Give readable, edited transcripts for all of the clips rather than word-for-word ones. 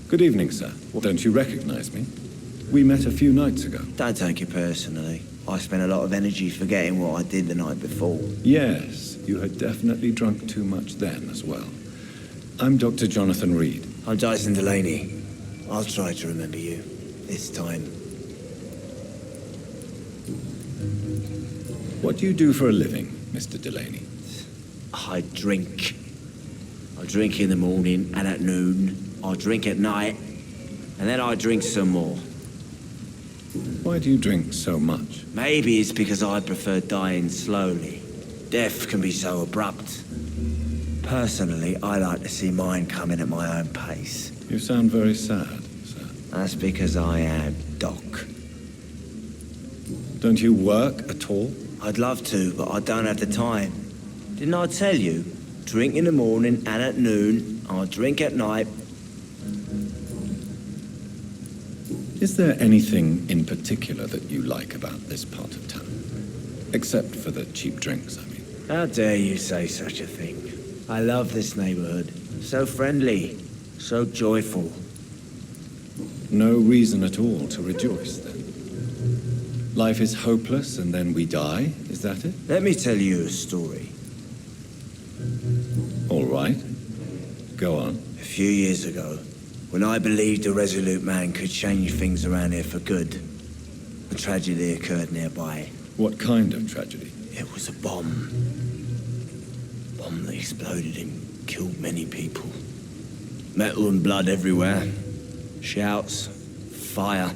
Good evening, sir. Don't you recognize me? We met a few nights ago. Don't take it personally. I spent a lot of energy forgetting what I did the night before. Yes, you had definitely drunk too much then as well. I'm Dr. Jonathan Reed. I'm Dyson Delaney. I'll try to remember you. This time. What do you do for a living, Mr. Delaney? I drink. I drink in the morning and at noon. I drink at night. And then I drink some more. Why do you drink so much? Maybe it's because I prefer dying slowly. Death can be so abrupt. Personally, I like to see mine coming at my own pace. You sound very sad, sir. That's because I am Doc. Don't you work at all? I'd love to, but I don't have the time. Didn't I tell you? Drink in the morning and at noon. I drink at night. Is there anything in particular that you like about this part of town? Except for the cheap drinks, I mean. How dare you say such a thing? I love this neighborhood. So friendly. So joyful. No reason at all to rejoice, then? Life is hopeless and then we die, is that it? Let me tell you a story. All right. Go on. A few years ago, when I believed a resolute man could change things around here for good, a tragedy occurred nearby. What kind of tragedy? It was a bomb. Bomb that exploded and killed many people. Metal and blood everywhere. Shouts, fire,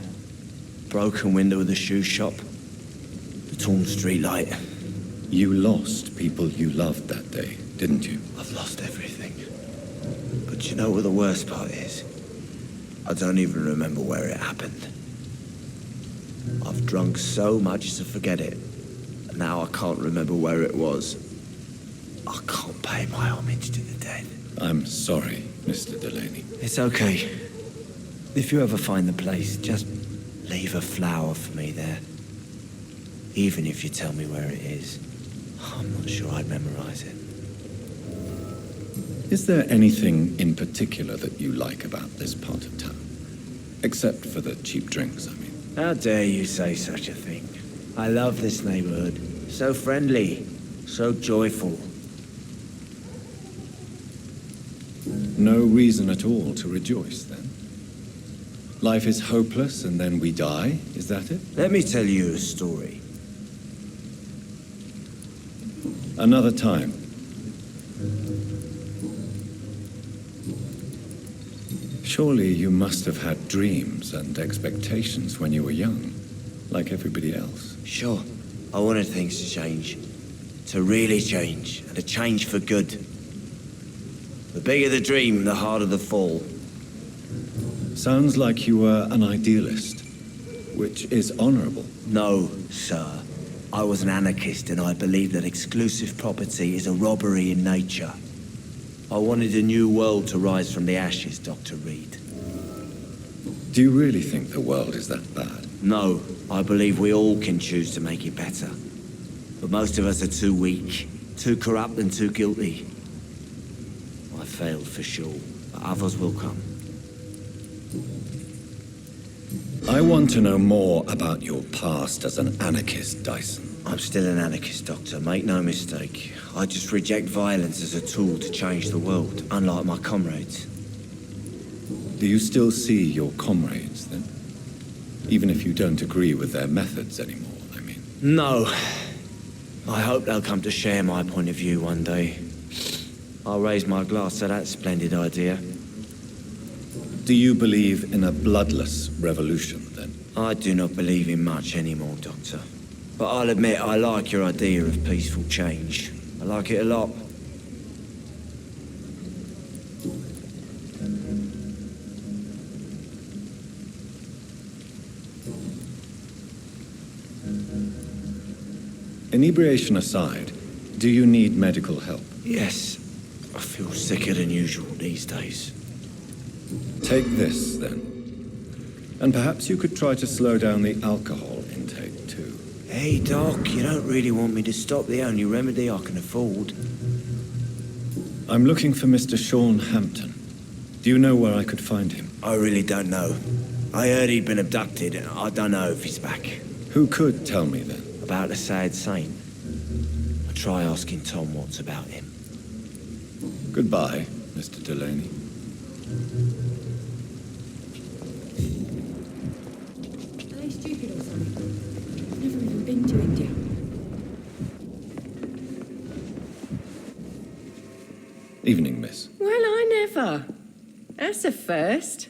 broken window of the shoe shop, the torn streetlight. You lost people you loved that day, didn't you? I've lost everything. But you know what the worst part is? I don't even remember where it happened. I've drunk so much to forget it. And now I can't remember where it was. I can't pay my homage to the dead. I'm sorry, Mr. Delaney. It's okay. If you ever find the place, just leave a flower for me there. Even if you tell me where it is. I'm not sure I'd memorize it. Is there anything in particular that you like about this part of town? Except for the cheap drinks, I mean. How dare you say such a thing? I love this neighborhood. So friendly. So joyful. No reason at all to rejoice, then? Life is hopeless and then we die, is that it? Let me tell you a story. Another time. Surely you must have had dreams and expectations when you were young, like everybody else. Sure. I wanted things to change. To really change. And to change for good. The bigger the dream, the harder the fall. Sounds like you were an idealist, which is honorable. No, sir. I was an anarchist and I believed that exclusive property is a robbery in nature. I wanted a new world to rise from the ashes, Dr. Reed. Do you really think the world is that bad? No, I believe we all can choose to make it better. But most of us are too weak, too corrupt and too guilty. I failed for sure, but others will come. I want to know more about your past as an anarchist, Dyson. I'm still an anarchist, Doctor. Make no mistake. I just reject violence as a tool to change the world, unlike my comrades. Do you still see your comrades, then? Even if you don't agree with their methods anymore, I mean. No. I hope they'll come to share my point of view one day. I'll raise my glass to that splendid idea. Do you believe in a bloodless revolution, then? I do not believe in much anymore, Doctor. But I'll admit I like your idea of peaceful change. I like it a lot. Inebriation aside, do you need medical help? Yes. I feel sicker than usual these days. Take this, then. And perhaps you could try to slow down the alcohol intake, too. Hey, Doc, you don't really want me to stop the only remedy I can afford. I'm looking for Mr. Sean Hampton. Do you know where I could find him? I really don't know. I heard he'd been abducted. I don't know if he's back. Who could tell me then? About the sad saint. I'll try asking Tom what's about him. Goodbye, Mr. Delaney. Are they stupid or something? I've never even been to India. Evening, miss. Well, I never. That's a first.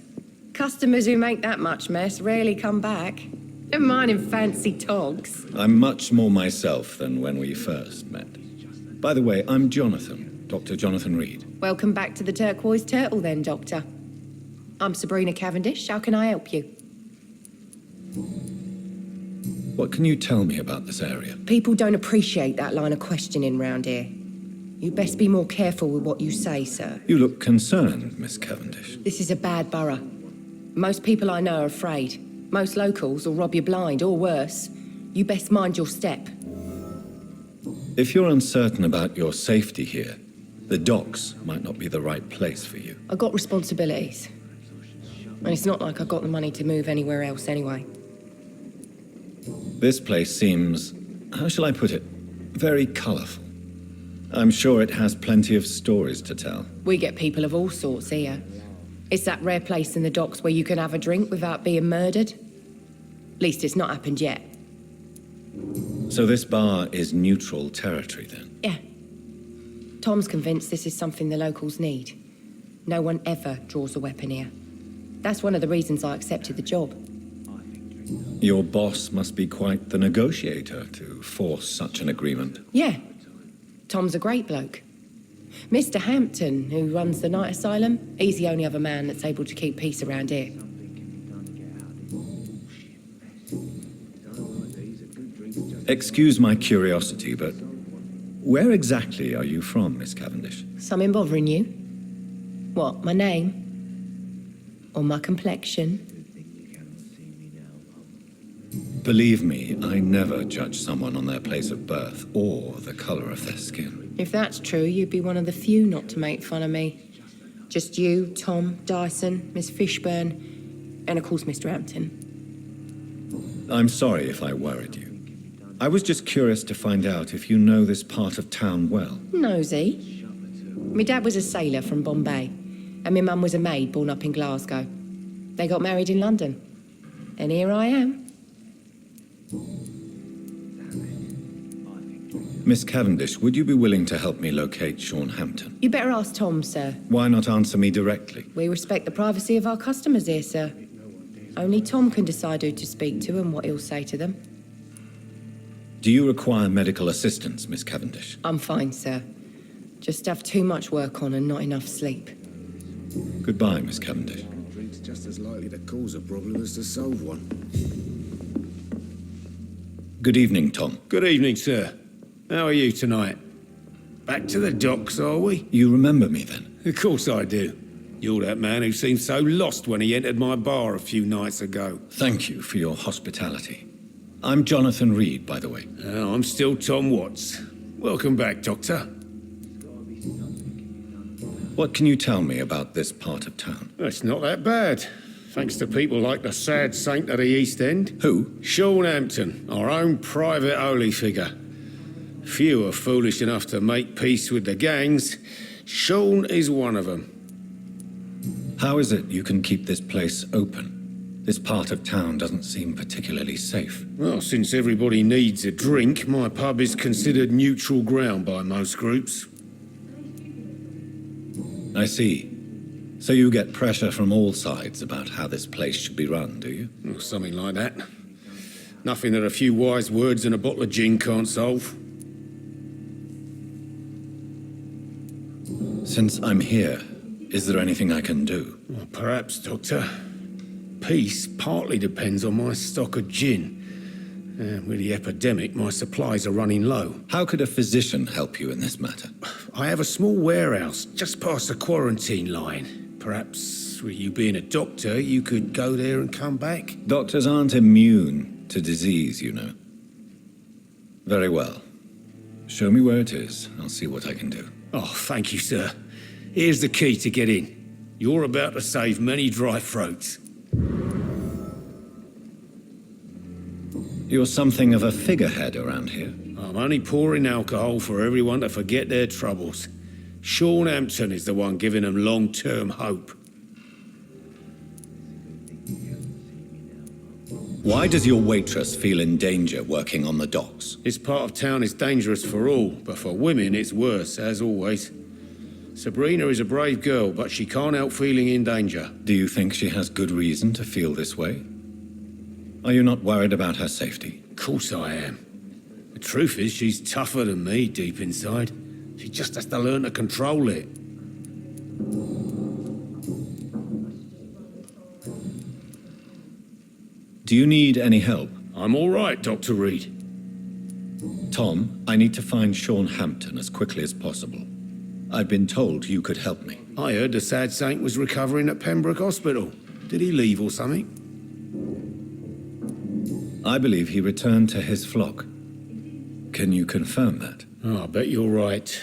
Customers who make that much mess rarely come back. Never mind in fancy togs. I'm much more myself than when we first met. By the way, I'm Jonathan, Dr. Jonathan Reed. Welcome back to the Turquoise Turtle then, Doctor. I'm Sabrina Cavendish. How can I help you? What can you tell me about this area? People don't appreciate that line of questioning round here. You best be more careful with what you say, sir. You look concerned, Miss Cavendish. This is a bad borough. Most people I know are afraid. Most locals will rob you blind, or worse. You best mind your step. If you're uncertain about your safety here, the docks might not be the right place for you. I got responsibilities. And it's not like I got the money to move anywhere else anyway. This place seems, how shall I put it, very colourful. I'm sure it has plenty of stories to tell. We get people of all sorts here. It's that rare place in the docks where you can have a drink without being murdered. At least it's not happened yet. So this bar is neutral territory then? Yeah. Tom's convinced this is something the locals need. No one ever draws a weapon here. That's one of the reasons I accepted the job. Your boss must be quite the negotiator to force such an agreement. Yeah. Tom's a great bloke. Mr. Hampton, who runs the night asylum, he's the only other man that's able to keep peace around here. Excuse my curiosity, but where exactly are you from, Miss Cavendish? Something bothering you? What, my name? Or my complexion? Believe me, I never judge someone on their place of birth or the colour of their skin. If that's true, you'd be one of the few not to make fun of me. Just you, Tom, Dyson, Miss Fishburne, and of course Mr. Hampton. I'm sorry if I worried you. I was just curious to find out if you know this part of town well. Nosy. My dad was a sailor from Bombay, and my mum was a maid born up in Glasgow. They got married in London. And here I am. Miss Cavendish, would you be willing to help me locate Sean Hampton? You better ask Tom, sir. Why not answer me directly? We respect the privacy of our customers here, sir. Only Tom can decide who to speak to and what he'll say to them. Do you require medical assistance, Miss Cavendish? I'm fine, sir. Just have too much work on and not enough sleep. Goodbye, Miss Cavendish. Drink's just as likely to cause a problem as to solve one. Good evening, Tom. Good evening, sir. How are you tonight? Back to the docks, are we? You remember me then? Of course I do. You're that man who seemed so lost when he entered my bar a few nights ago. Thank you for your hospitality. I'm Jonathan Reed, by the way. I'm still Tom Watts. Welcome back, Doctor. What can you tell me about this part of town? It's not that bad. Thanks to people like the sad saint of the East End. Who? Sean Hampton, our own private holy figure. Few are foolish enough to make peace with the gangs. Sean is one of them. How is it you can keep this place open? This part of town doesn't seem particularly safe. Well, since everybody needs a drink, my pub is considered neutral ground by most groups. I see. So you get pressure from all sides about how this place should be run, do you? Or something like that. Nothing that a few wise words and a bottle of gin can't solve. Since I'm here, is there anything I can do? Well, perhaps, Doctor. Peace partly depends on my stock of gin. With the epidemic, my supplies are running low. How could a physician help you in this matter? I have a small warehouse just past the quarantine line. Perhaps, with you being a doctor, you could go there and come back? Doctors aren't immune to disease, you know. Very well. Show me where it is. I'll see what I can do. Oh, thank you, sir. Here's the key to get in. You're about to save many dry throats. You're something of a figurehead around here. I'm only pouring alcohol for everyone to forget their troubles. Sean Hampton is the one giving them long-term hope. Why does your waitress feel in danger working on the docks? This part of town is dangerous for all, but for women it's worse, as always. Sabrina is a brave girl, but she can't help feeling in danger. Do you think she has good reason to feel this way? Are you not worried about her safety? Of course I am. The truth is, she's tougher than me deep inside. She just has to learn to control it. Do you need any help? I'm all right, Dr. Reed. Tom, I need to find Sean Hampton as quickly as possible. I've been told you could help me. I heard the sad saint was recovering at Pembroke Hospital. Did he leave or something? I believe he returned to his flock. Can you confirm that? Oh, I bet you're right.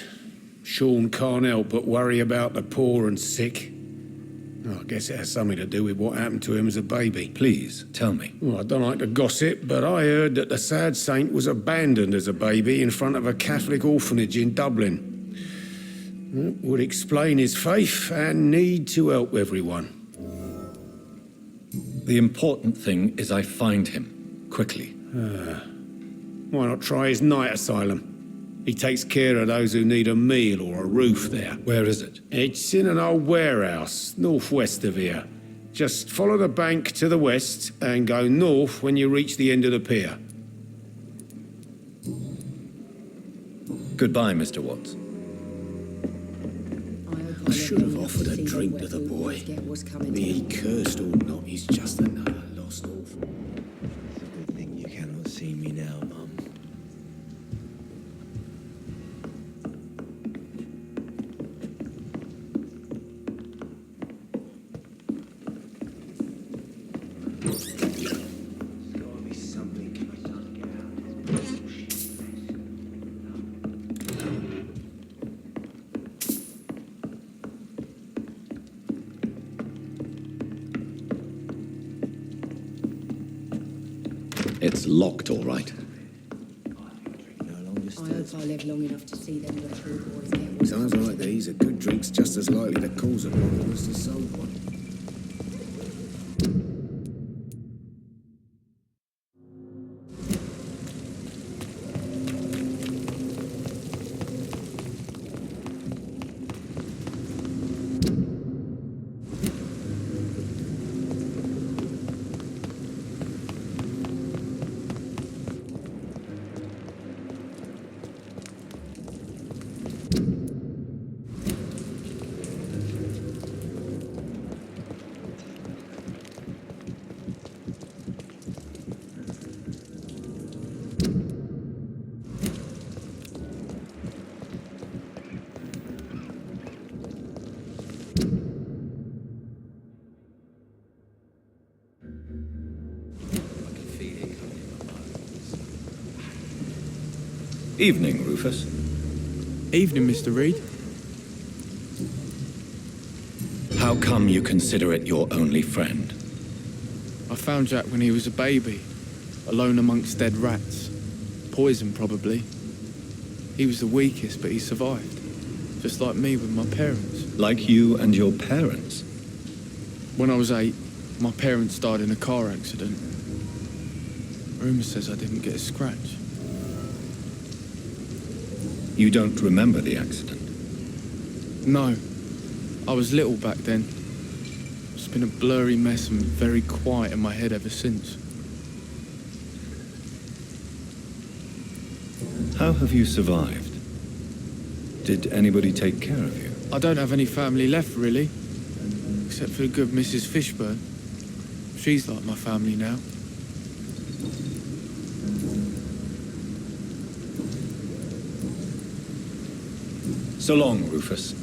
Sean can't help but worry about the poor and sick. Oh, I guess it has something to do with what happened to him as a baby. Please, tell me. Well, I don't like to gossip, but I heard that the sad saint was abandoned as a baby in front of a Catholic orphanage in Dublin. It would explain his faith and need to help everyone. The important thing is I find him. Quickly. Why not try his night asylum? He takes care of those who need a meal or a roof there. Where is it? It's in an old warehouse, northwest of here. Just follow the bank to the west and go north when you reach the end of the pier. Goodbye, Mr. Watts. I should have offered a drink to the boy. Be he cursed or not, he's just another lost orphan. Good thing you cannot see me now, Mum. It's locked, all right. No longer I stirs. hope I live long enough to see them little boys get what's Sounds like these are good drinks just as likely to cause a problem as to solve one. Evening, Rufus. Evening, Mr. Reed. How come you consider it your only friend? I found Jack when he was a baby, alone amongst dead rats. Poison, probably. He was the weakest, but he survived. Just like me with my parents. Like you and your parents? When I was 8, my parents died in a car accident. Rumour says I didn't get a scratch. You don't remember the accident? No. I was little back then. It's been a blurry mess and very quiet in my head ever since. How have you survived? Did anybody take care of you? I don't have any family left, really. Except for the good Mrs. Fishburne. She's like my family now. So long, Rufus.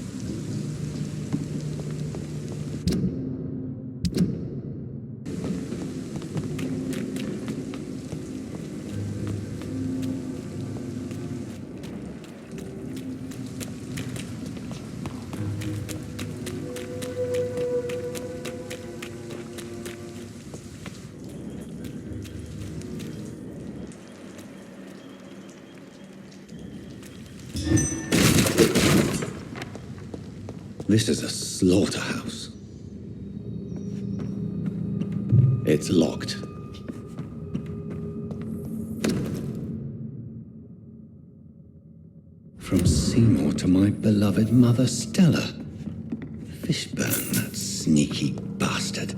This is a slaughterhouse. It's locked. From Seymour to my beloved mother, Stella. Fishburne, that sneaky bastard.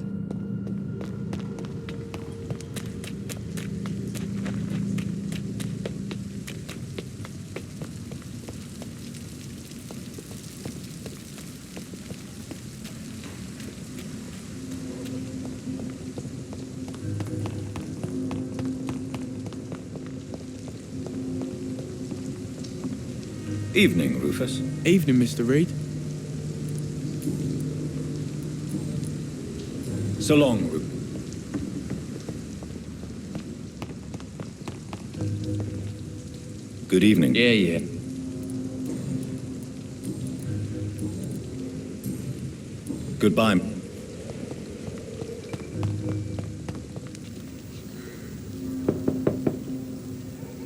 Evening, Rufus. Evening, Mr. Reed. So long, Rufus. Good evening. Yeah. Goodbye.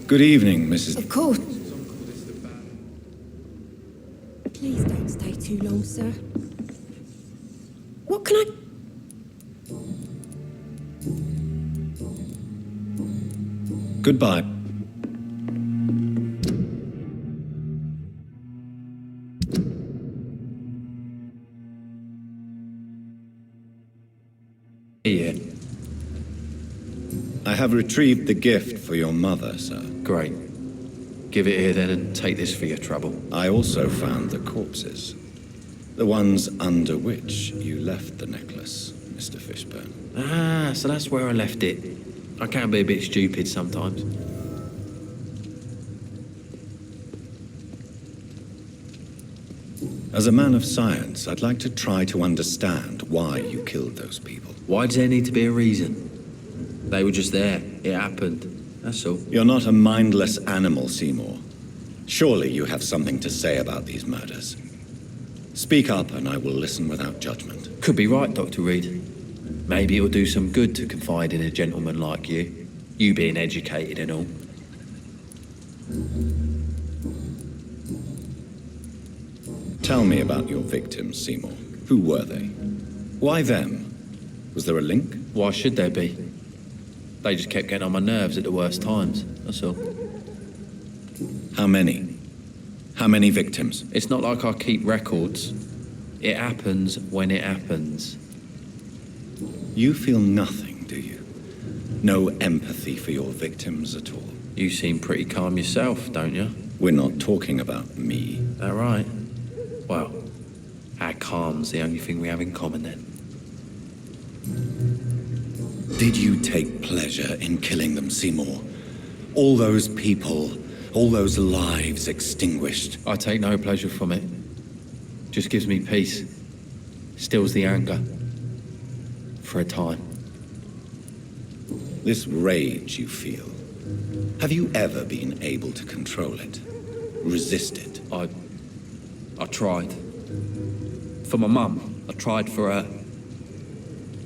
Good evening, Mrs. Of course. Please don't stay too long, sir. What can I... Goodbye. Yeah. I have retrieved the gift for your mother, sir. Great. Give it here then and take this for your trouble. I also found the corpses. The ones under which you left the necklace, Mr. Fishburne. Ah, so that's where I left it. I can be a bit stupid sometimes. As a man of science, I'd like to try to understand why you killed those people. Why does there need to be a reason? They were just there. It happened. That's all. You're not a mindless animal, Seymour. Surely you have something to say about these murders. Speak up and I will listen without judgment. Could be right, Dr. Reed. Maybe it'll do some good to confide in a gentleman like you. You being educated and all. Tell me about your victims, Seymour. Who were they? Why them? Was there a link? Why should there be? They just kept getting on my nerves at the worst times, that's all. How many? How many victims? It's not like I keep records. It happens when it happens. You feel nothing, do you? No empathy for your victims at all? You seem pretty calm yourself, don't you? We're not talking about me. That right? Well, our calm's the only thing we have in common then. Did you take pleasure in killing them, Seymour? All those people, all those lives extinguished. I take no pleasure from it. Just gives me peace. Stills the anger. For a time. This rage you feel, have you ever been able to control it? Resist it? I tried. For my mum, I tried for her.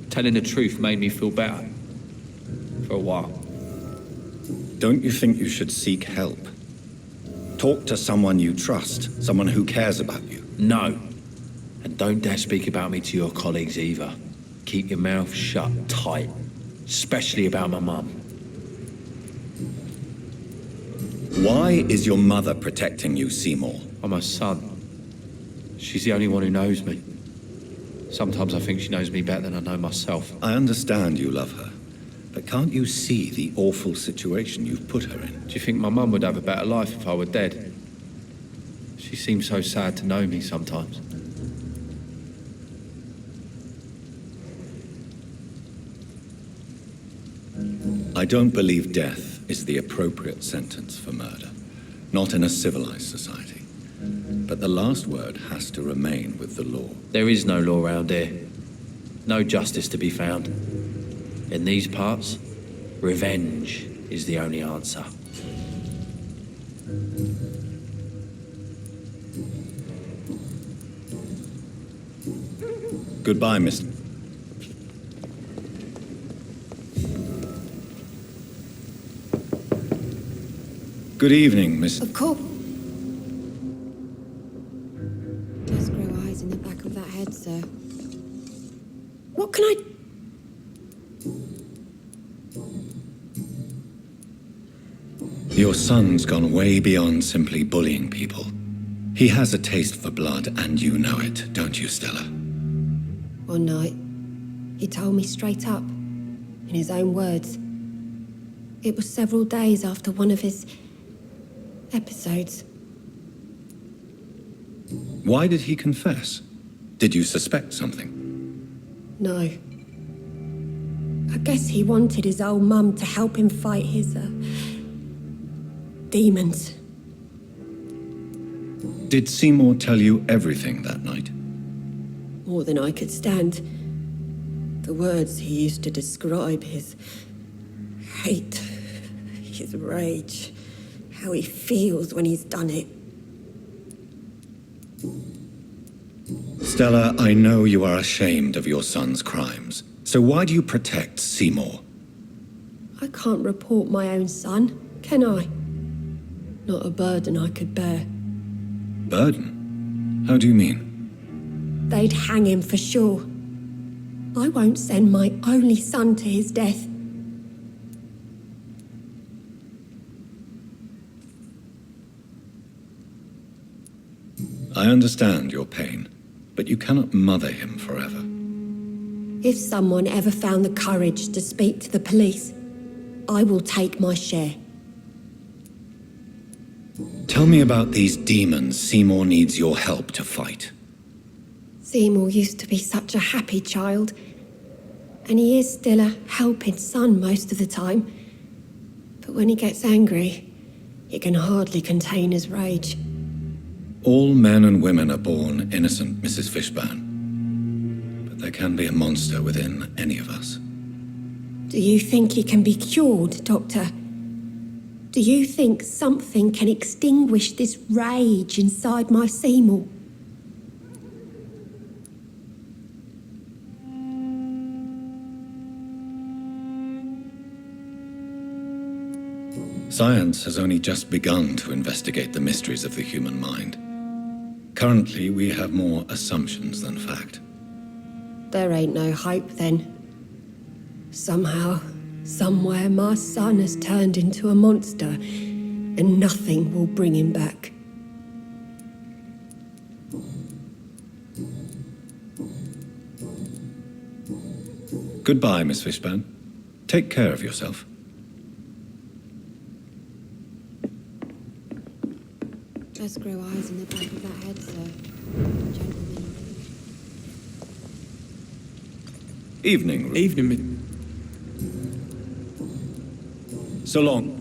Telling the truth made me feel better. For a while. Don't you think you should seek help? Talk to someone you trust, someone who cares about you. No. And don't dare speak about me to your colleagues either. Keep your mouth shut tight. Especially about my mum. Why is your mother protecting you, Seymour? I'm her son. She's the only one who knows me. Sometimes I think she knows me better than I know myself. I understand you love her, but can't you see the awful situation you've put her in? Do you think my mum would have a better life if I were dead? She seems so sad to know me sometimes. I don't believe death is the appropriate sentence for murder. Not in a civilized society. But the last word has to remain with the law. There is no law around here. No justice to be found. In these parts, revenge is the only answer. Goodbye, Miss. Good evening, Miss. Of course. Just grow eyes in the back of What can I... Your son's gone way beyond simply bullying people. He has a taste for blood, and you know it, don't you, Stella? One night, he told me straight up, in his own words. It was several days after one of his episodes. Why did he confess? Did you suspect something? No. I guess he wanted his old mum to help him fight his, demons. Did Seymour tell you everything that night? More than I could stand. The words he used to describe his hate, his rage, how he feels when he's done it. Stella, I know you are ashamed of your son's crimes. So why do you protect Seymour? I can't report my own son, can I? Not a burden I could bear. Burden? How do you mean? They'd hang him for sure. I won't send my only son to his death. I understand your pain, but you cannot mother him forever. If someone ever found the courage to speak to the police, I will take my share. Tell me about these demons Seymour needs your help to fight. Seymour used to be such a happy child, and he is still a helping son most of the time. But when he gets angry, he can hardly contain his rage. All men and women are born innocent, Mrs. Fishburne. But there can be a monster within any of us. Do you think he can be cured, Doctor? Do you think something can extinguish this rage inside my Seymour? Science has only just begun to investigate the mysteries of the human mind. Currently, we have more assumptions than fact. There ain't no hope then. Somehow, somewhere, my son has turned into a monster, and nothing will bring him back. Goodbye, Miss Fishburne. Take care of yourself. Just grow eyes in the back of that head, sir. Gentlemen. Evening. Evening, So long.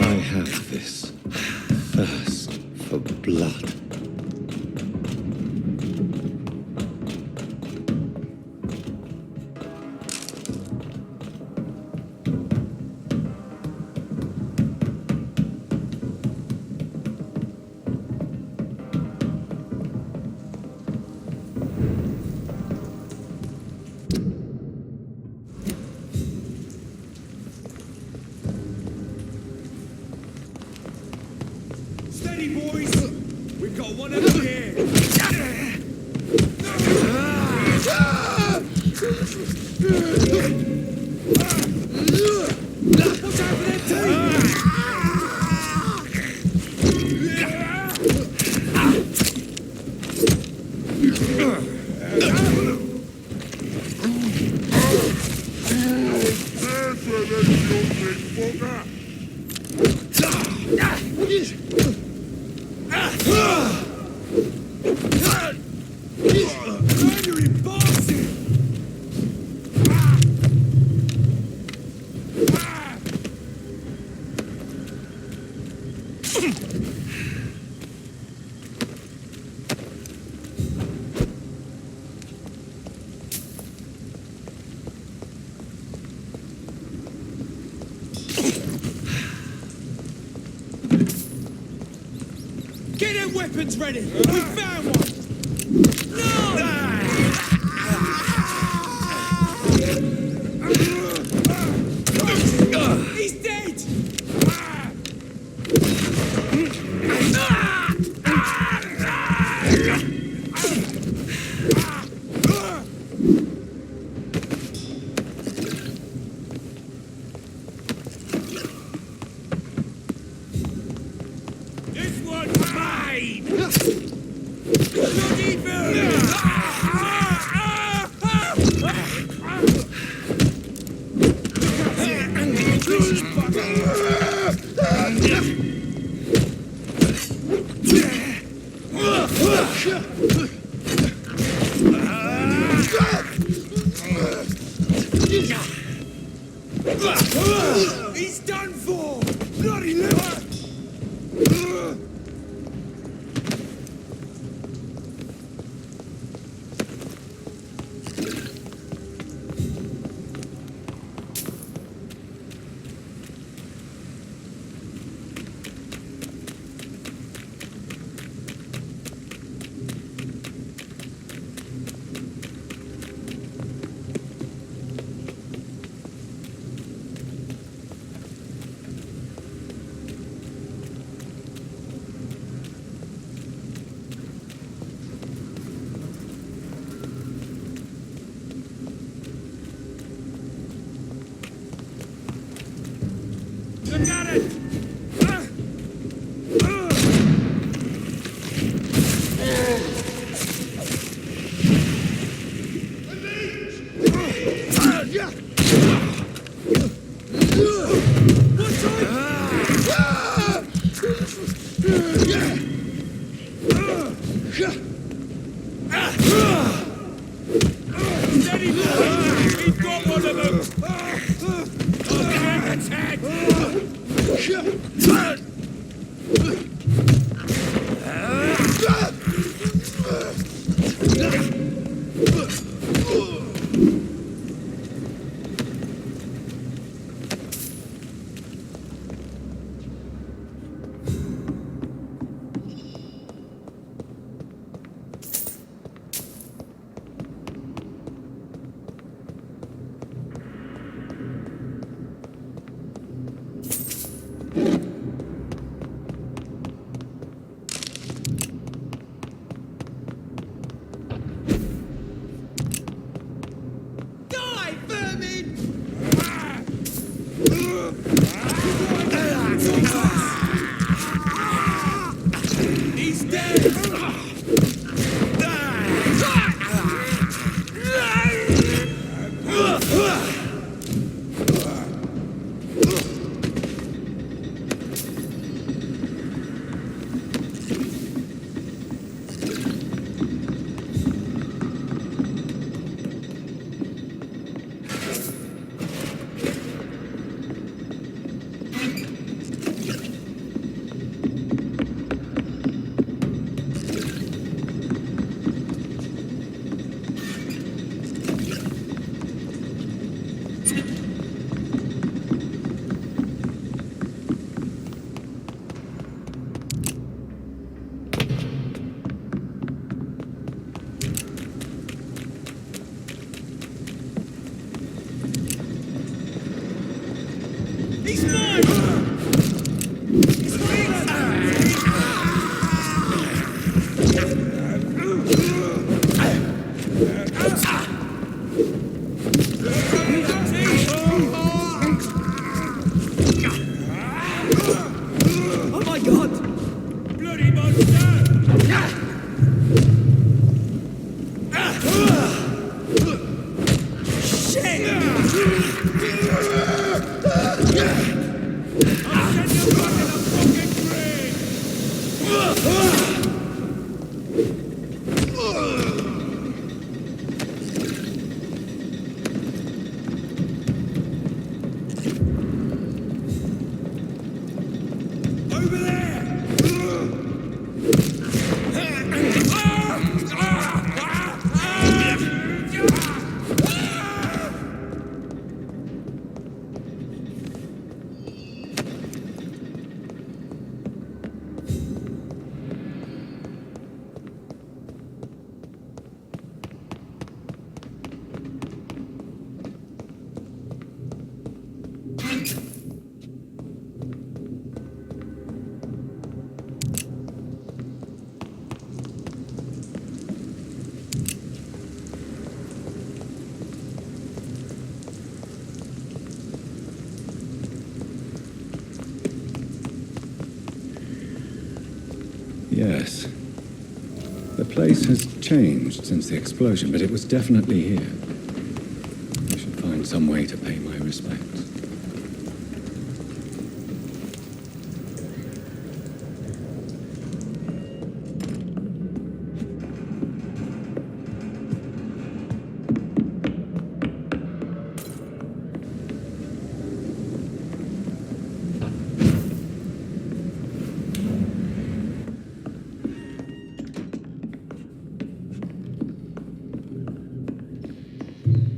I have this thirst for blood. Steady, boys! We've got one over here! What's happening to you? You're embarrassing! Get their weapons ready! We found one! No! He's dead! This one's mine! Bloody He's done for! Bloody liver! Look at it! Steady, boy! We've got one of them! Attack! Die, vermin! He's dead! He's mine! He's oh my God! Bloody monster! Shit! Yes. The place has changed since the explosion, but it was definitely here. I should find some way to pay my respects.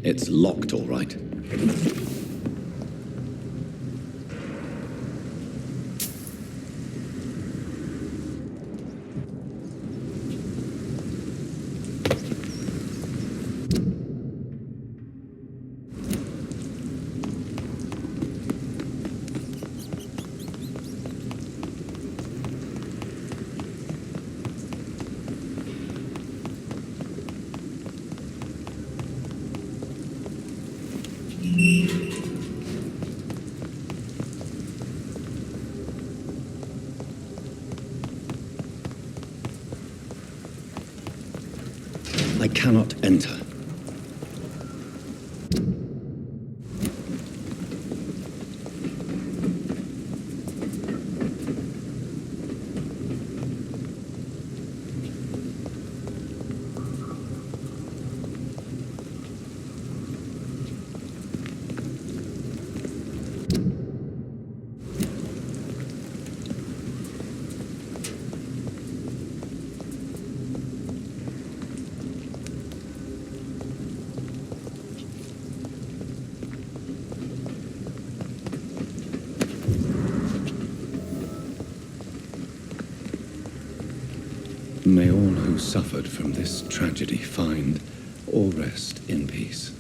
It's locked, all right. I cannot enter. May all who suffered from this tragedy find or rest in peace.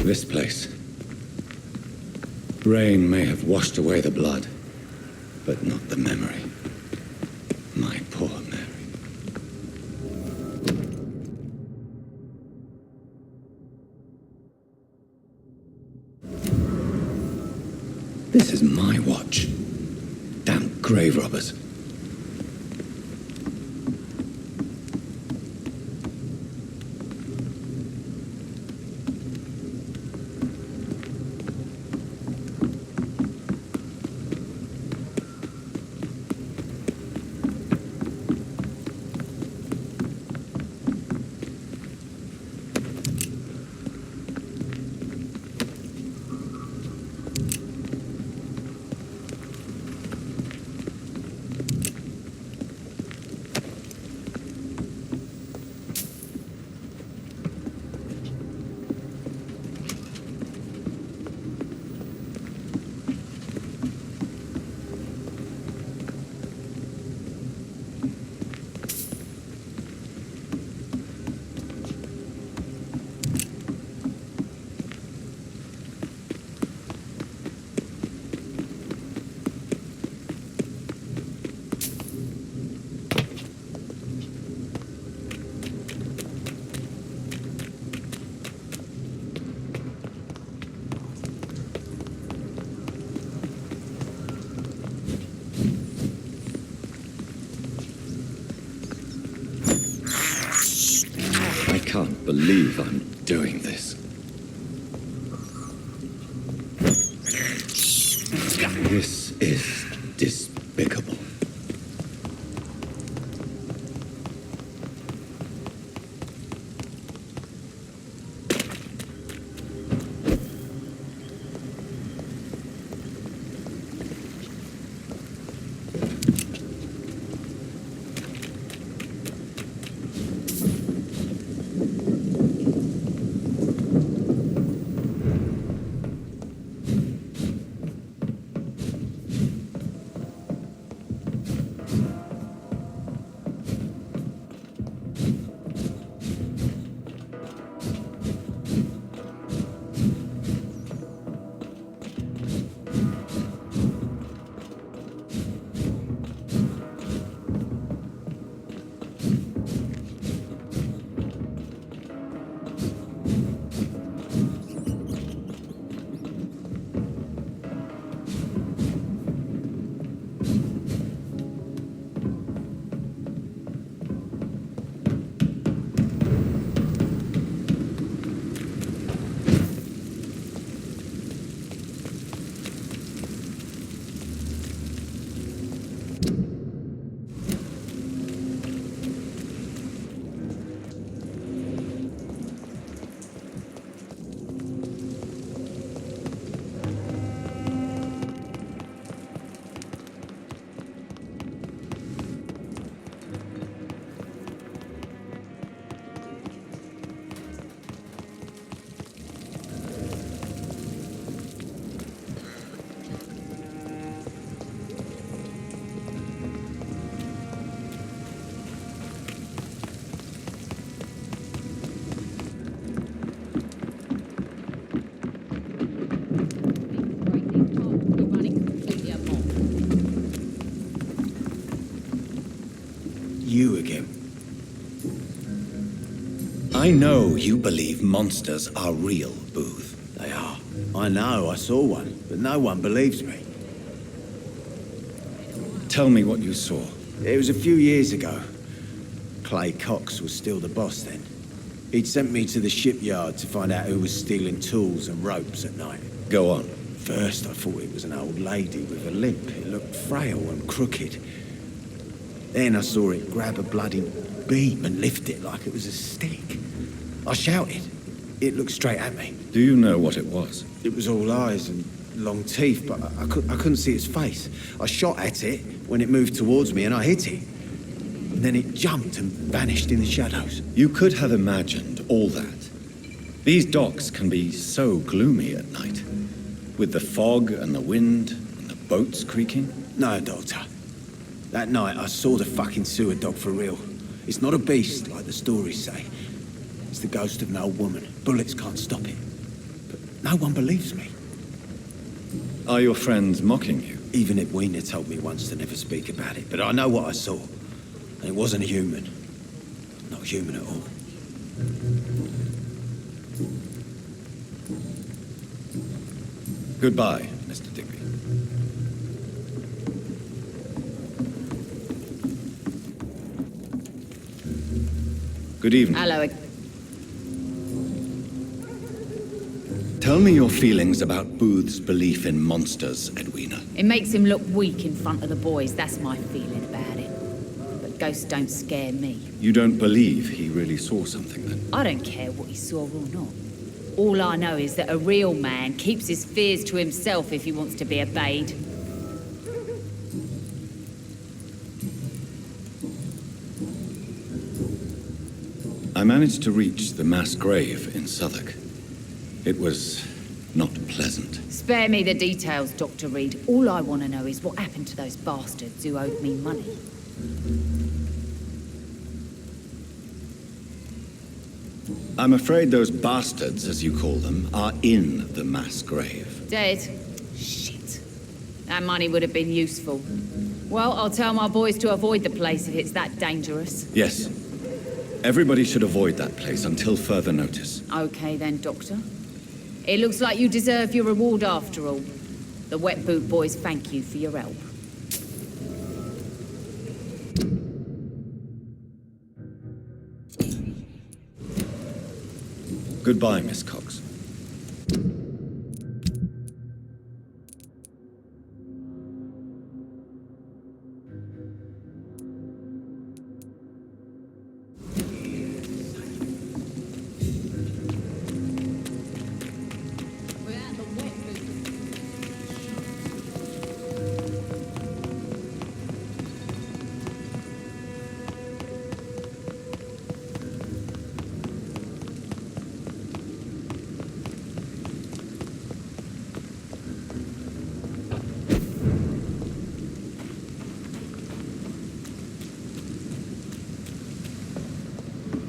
This place. Rain may have washed away the blood, but not the memory. My poor Mary. This is my watch. Damn grave robbers. I can't believe I'm doing this. This is despicable. you again. I know you believe monsters are real, Booth. They are. I know, I saw one, but no one believes me. Tell me what you saw. It was a few years ago. Clay Cox was still the boss then. He'd sent me to the shipyard to find out who was stealing tools and ropes at night. Go on. First, I thought it was an old lady with a limp. It looked frail and crooked. Then I saw it grab a bloody beam and lift it like it was a stick. I shouted. It looked straight at me. Do you know what it was? It was all eyes and long teeth, but I couldn't see its face. I shot at it when it moved towards me and I hit it. And then it jumped and vanished in the shadows. You could have imagined all that. These docks can be so gloomy at night, with the fog and the wind and the boats creaking. No, Doctor. That night I saw the fucking sewer dog for real. It's not a beast like the stories say. It's the ghost of an old woman. Bullets can't stop it. But no one believes me. Are your friends mocking you? Even Edwina told me once to never speak about it, but I know what I saw. And it wasn't a human. Not human at all. Goodbye, Mr. Digby. Good evening. Hello. Tell me your feelings about Booth's belief in monsters, Edwina. It makes him look weak in front of the boys. That's my feeling about it. But ghosts don't scare me. You don't believe he really saw something, then? I don't care what he saw or not. All I know is that a real man keeps his fears to himself if he wants to be obeyed. I managed to reach the mass grave in Southwark. It was not pleasant. Spare me the details, Dr. Reed. All I want to know is what happened to those bastards who owed me money. I'm afraid those bastards, as you call them, are in the mass grave. Dead? Shit. That money would have been useful. Well, I'll tell my boys to avoid the place if it's that dangerous. Yes. Everybody should avoid that place until further notice. Okay then, Doctor. It looks like you deserve your reward after all. The Wet Boot Boys thank you for your help. Goodbye, Miss Cox.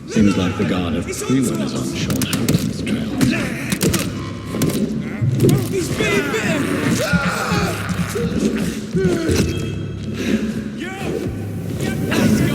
Seems like the guard of Cleveland is on Sean Hampton's trail. He's being bitten! Let's go!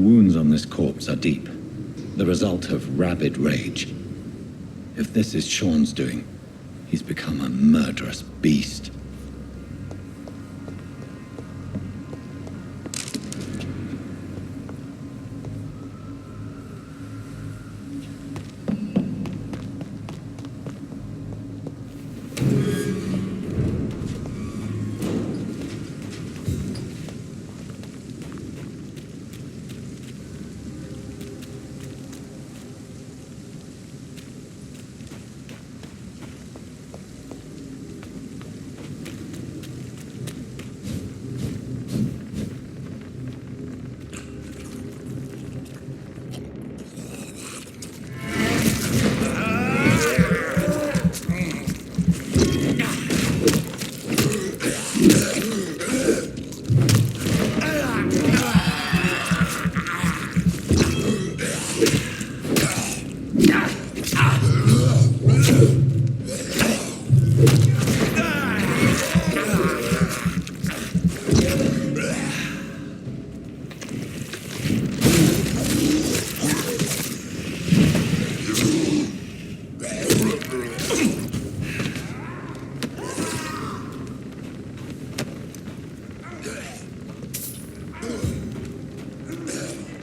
The wounds on this corpse are deep, the result of rabid rage. If this is Sean's doing, he's become a murderous beast.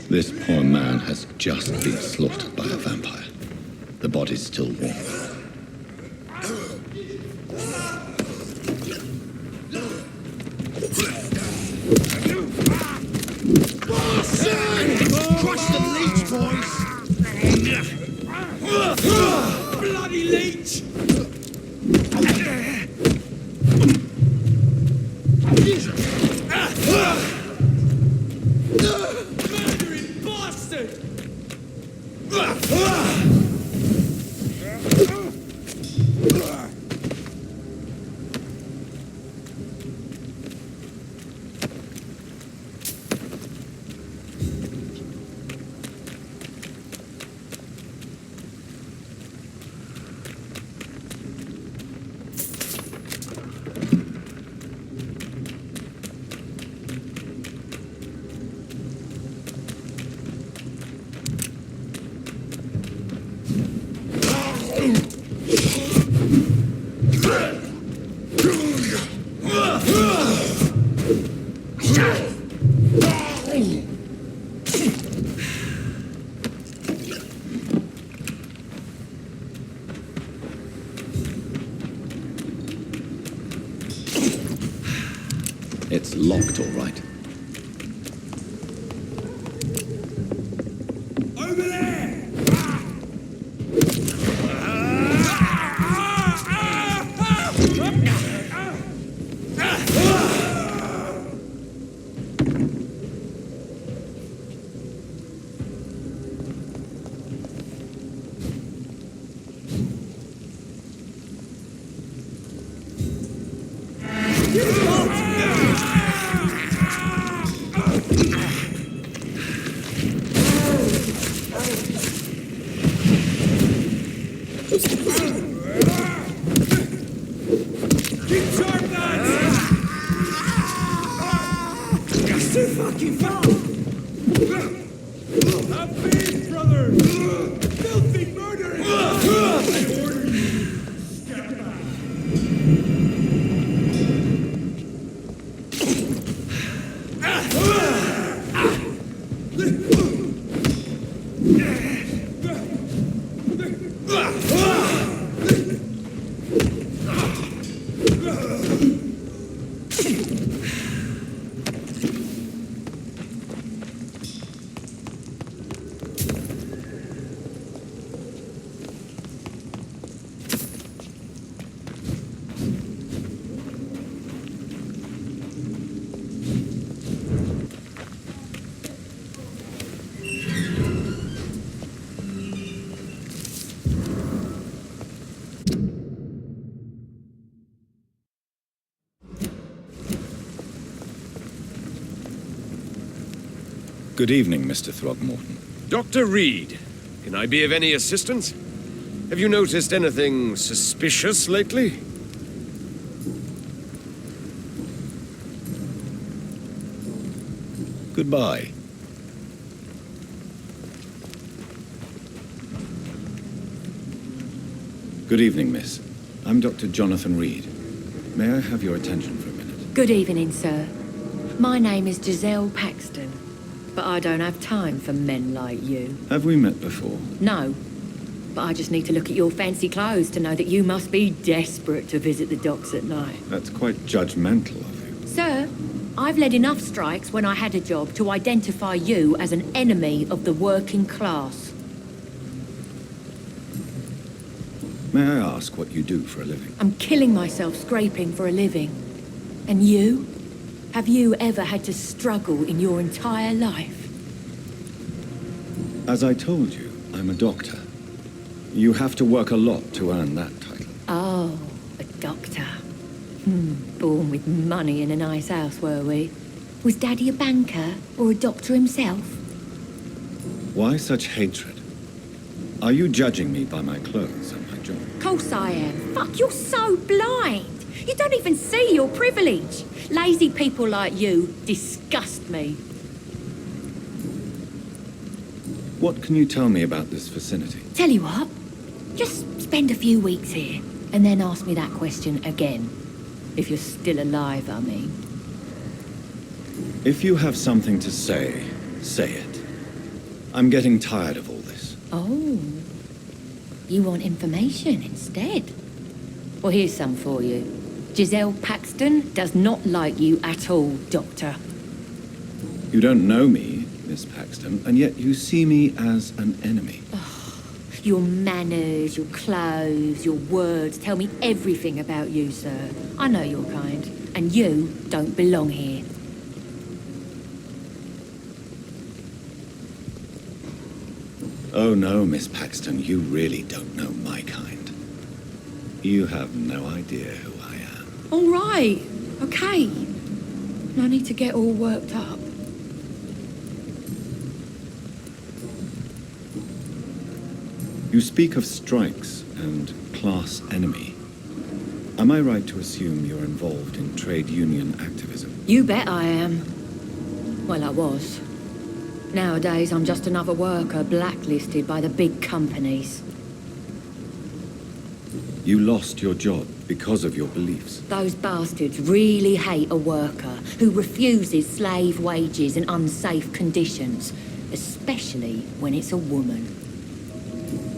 This poor man has just been slaughtered by a vampire. The body's still warm. Crush the leech, boys! Bloody leech! Murdering bastard! It's locked, all right. Over there! Keep sharp, lads! That's too fucking far! Have faith, brother! Filthy murderer! I order you! Step back! Good evening, Mr. Throgmorton. Dr. Reed, can I be of any assistance? Have you noticed anything suspicious lately? Goodbye. Good evening, miss. I'm Dr. Jonathan Reed. May I have your attention for a minute? Good evening, sir. My name is Giselle Paxton, but I don't have time for men like you. Have we met before? No, but I just need to look at your fancy clothes to know that you must be desperate to visit the docks at night. That's quite judgmental of you. Sir, I've led enough strikes when I had a job to identify you as an enemy of the working class. May I ask what you do for a living? I'm killing myself scraping for a living. And you? Have you ever had to struggle in your entire life? As I told you, I'm a doctor. You have to work a lot to earn that title. Oh, a doctor. Born with money in a nice house, were we? Was Daddy a banker or a doctor himself? Why such hatred? Are you judging me by my clothes and my job? Course I am. Fuck, you're so blind. You don't even see your privilege. Lazy people like you disgust me. What can you tell me about this vicinity? Tell you what, just spend a few weeks here and then ask me that question again. If you're still alive, I mean. If you have something to say, say it. I'm getting tired of all this. Oh, you want information instead? Well, here's some for you. Giselle Paxton does not like you at all, Doctor. You don't know me, Miss Paxton, and yet you see me as an enemy. Your manners, your clothes, your words tell me everything about you, sir. I know your kind, and you don't belong here. Oh no, Miss Paxton, you really don't know my kind. You have no idea who I am. All right, okay. No need to get all worked up. You speak of strikes and class enemy. Am I right to assume you're involved in trade union activism? You bet I am. Well, I was. Nowadays, I'm just another worker blacklisted by the big companies. You lost your job because of your beliefs. Those bastards really hate a worker who refuses slave wages and unsafe conditions, especially when it's a woman.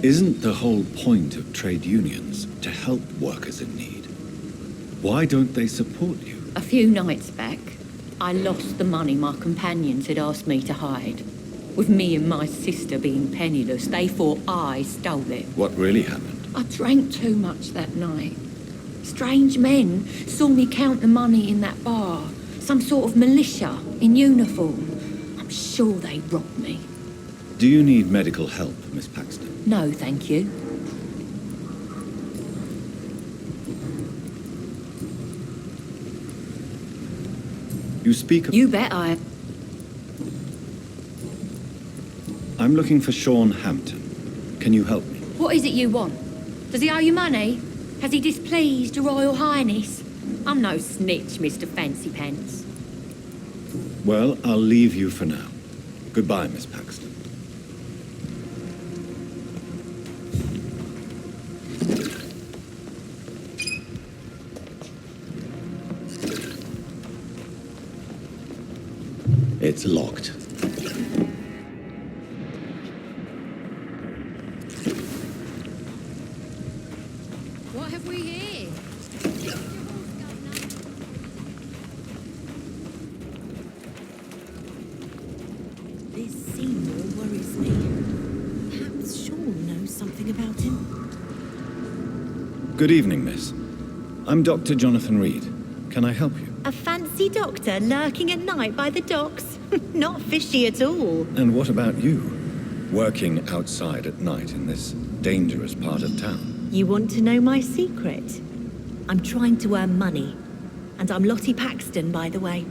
Isn't the whole point of trade unions to help workers in need? Why don't they support you? A few nights back, I lost the money my companions had asked me to hide. With me and my sister being penniless, they thought I stole it. What really happened? I drank too much that night. Strange men saw me count the money in that bar. Some sort of militia in uniform. I'm sure they robbed me. Do you need medical help, Miss Paxton? No, thank you. You speak of... You bet I... I'm looking for Sean Hampton. Can you help me? What is it you want? Does he owe you money? Has he displeased your Royal Highness? I'm no snitch, Mr. Fancy Pants. Well, I'll leave you for now. Goodbye, Miss Paxton. It's locked. What have we here? This Seymour worries me. Perhaps Sean knows something about him. Good evening, miss. I'm Dr. Jonathan Reed. Can I help you? A fancy doctor lurking at night by the docks? Not fishy at all. And what about you? Working outside at night in this dangerous part of town? You want to know my secret? I'm trying to earn money. And I'm Lottie Paxton, by the way.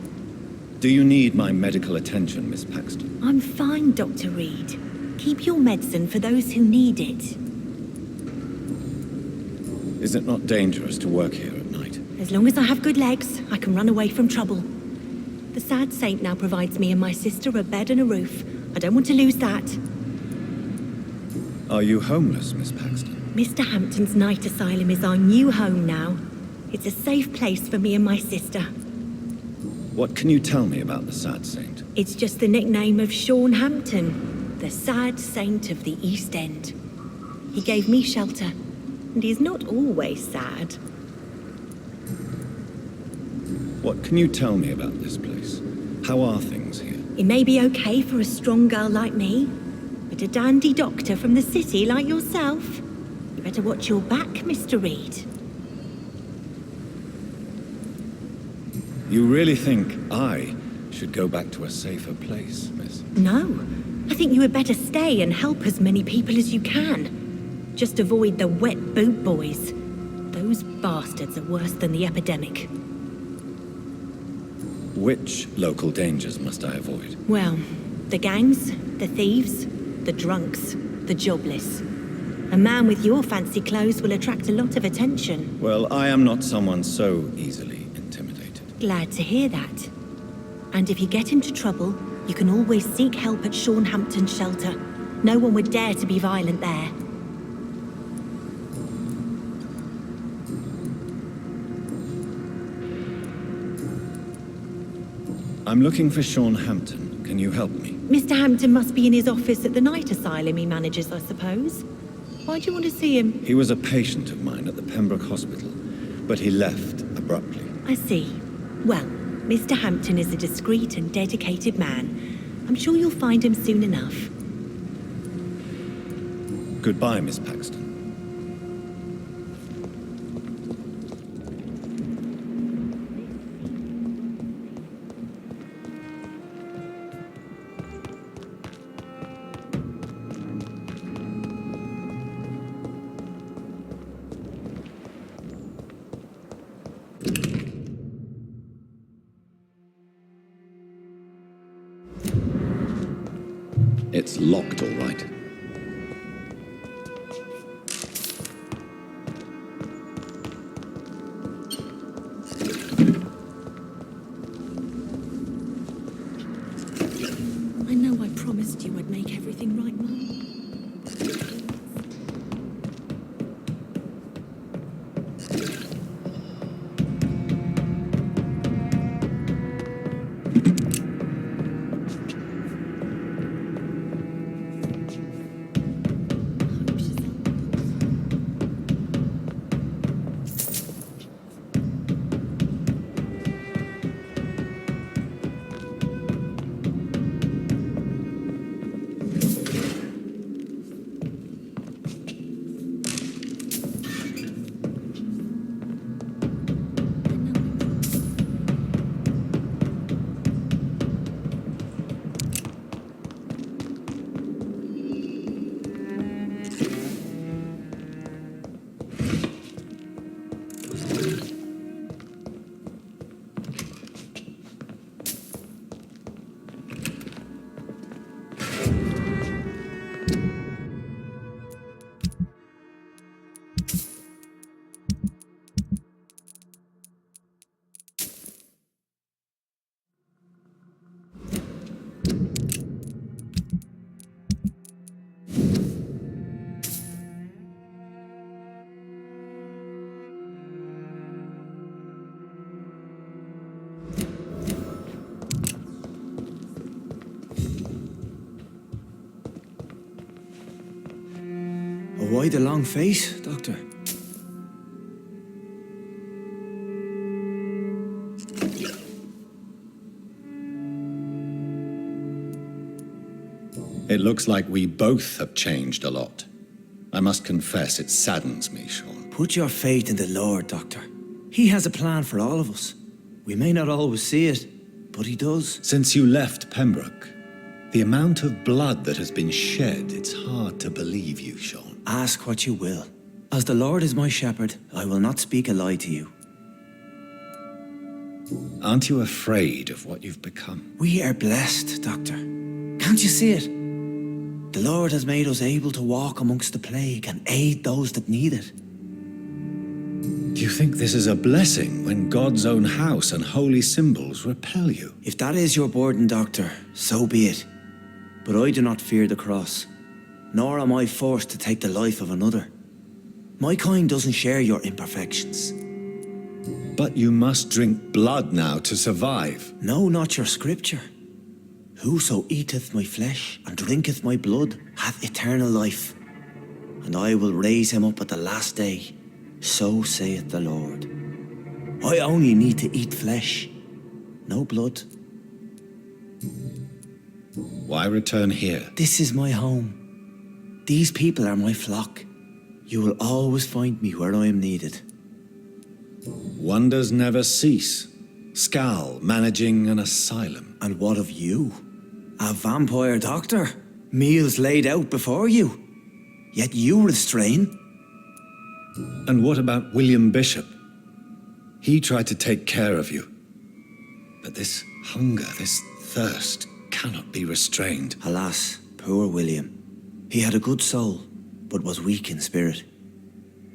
Do you need my medical attention, Miss Paxton? I'm fine, Dr. Reed. Keep your medicine for those who need it. Is it not dangerous to work here at night? As long as I have good legs, I can run away from trouble. The sad saint now provides me and my sister a bed and a roof. I don't want to lose that. Are you homeless, Miss Paxton? Mr. Hampton's night asylum is our new home now. It's a safe place for me and my sister. What can you tell me about the Sad Saint? It's just the nickname of Sean Hampton, the sad saint of the East End. He gave me shelter, and he's not always sad. What can you tell me about this place? How are things here? It may be okay for a strong girl like me, but a dandy doctor from the city like yourself, you better watch your back, Mr. Reed. You really think I should go back to a safer place, miss? No, I think you had better stay and help as many people as you can. Just avoid the wet boot boys. Those bastards are worse than the epidemic. Which local dangers must I avoid? Well, the gangs, the thieves, the drunks, the jobless. A man with your fancy clothes will attract a lot of attention. Well, I am not someone so easily intimidated. Glad to hear that. And if you get into trouble, you can always seek help at Sean Hampton's shelter. No one would dare to be violent there. I'm looking for Sean Hampton. Can you help me? Mr. Hampton must be in his office at the night asylum he manages, I suppose. Why do you want to see him? He was a patient of mine at the Pembroke Hospital, but he left abruptly. I see. Well, Mr. Hampton is a discreet and dedicated man. I'm sure you'll find him soon enough. Goodbye, Miss Paxton. It's locked, all right. I know I promised you I'd make everything right, Mum. Why the long face, Doctor? It looks like we both have changed a lot. I must confess, it saddens me, Sean. Put your faith in the Lord, Doctor. He has a plan for all of us. We may not always see it, but he does. Since you left Pembroke, the amount of blood that has been shed, it's hard to believe you, Sean. Ask what you will. As the Lord is my shepherd, I will not speak a lie to you. Aren't you afraid of what you've become? We are blessed, Doctor. Can't you see it? The Lord has made us able to walk amongst the plague and aid those that need it. Do you think this is a blessing when God's own house and holy symbols repel you? If that is your burden, Doctor, so be it. But I do not fear the cross. nor am I forced to take the life of another. My kind doesn't share your imperfections. But you must drink blood now to survive. No, not your scripture. Whoso eateth my flesh and drinketh my blood hath eternal life, and I will raise him up at the last day. So saith the Lord. I only need to eat flesh, no blood. Why return here? This is my home. These people are my flock. You will always find me where I am needed. Wonders never cease. Scal managing an asylum. And what of you? A vampire doctor? Meals laid out before you. Yet you restrain? And what about William Bishop? He tried to take care of you. But this hunger, this thirst, cannot be restrained. Alas, poor William. He had a good soul, but was weak in spirit.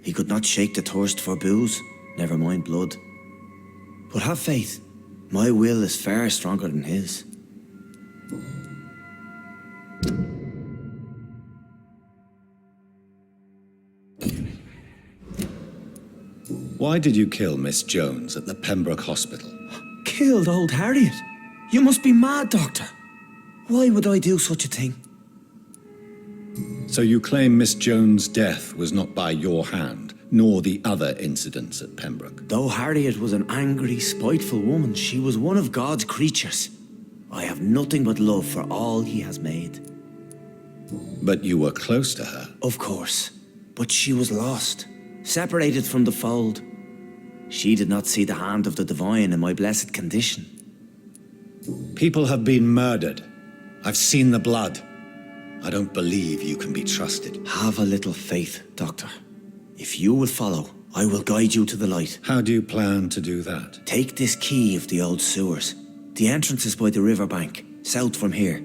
He could not shake the thirst for booze, never mind blood. But have faith, my will is far stronger than his. Why did you kill Miss Jones at the Pembroke Hospital? Killed old Harriet? You must be mad, Doctor. Why would I do such a thing? So you claim Miss Jones' death was not by your hand, nor the other incidents at Pembroke? Though Harriet was an angry, spiteful woman, she was one of God's creatures. I have nothing but love for all he has made. But you were close to her. Of course. But she was lost, separated from the fold. She did not see the hand of the divine in my blessed condition. People have been murdered. I've seen the blood. I don't believe you can be trusted. Have a little faith, Doctor. If you will follow, I will guide you to the light. How do you plan to do that? Take this key of the old sewers. The entrance is by the riverbank, south from here.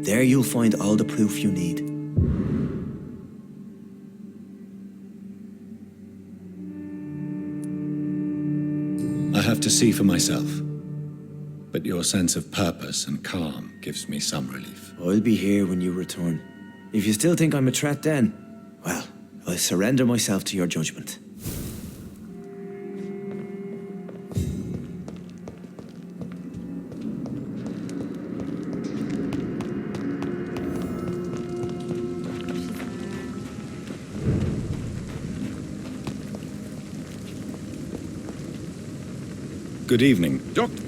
There you'll find all the proof you need. I have to see for myself. But your sense of purpose and calm gives me some relief. I'll be here when you return. If you still think I'm a threat then, well, I'll surrender myself to your judgment. Good evening. Doctor.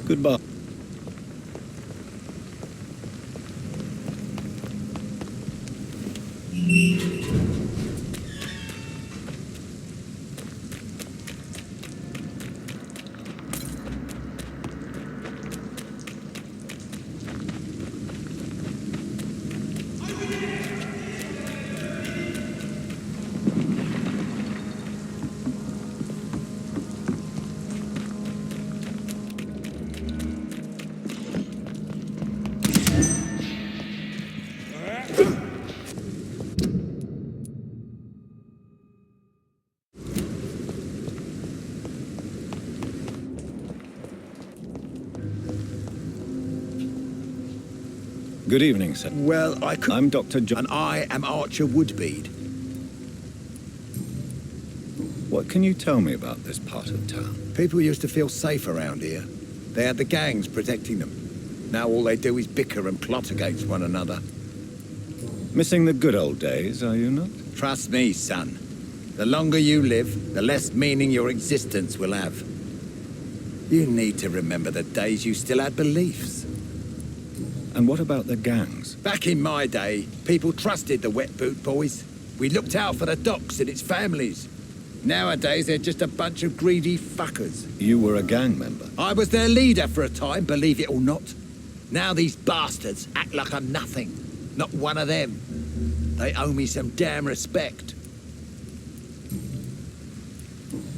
Goodbye. Good evening, sir. Well, I'm Dr. John. And I am Archer Woodbead. What can you tell me about this part of town? People used to feel safe around here. They had the gangs protecting them. Now all they do is bicker and plot against one another. Missing the good old days, are you not? Trust me, son. The longer you live, the less meaning your existence will have. You need to remember the days you still had beliefs. And what about the gangs? Back in my day, people trusted the wet boot boys. We looked out for the docks and its families. Nowadays, they're just a bunch of greedy fuckers. You were a gang member? I was their leader for a time, believe it or not. Now these bastards act like I'm nothing. Not one of them. They owe me some damn respect.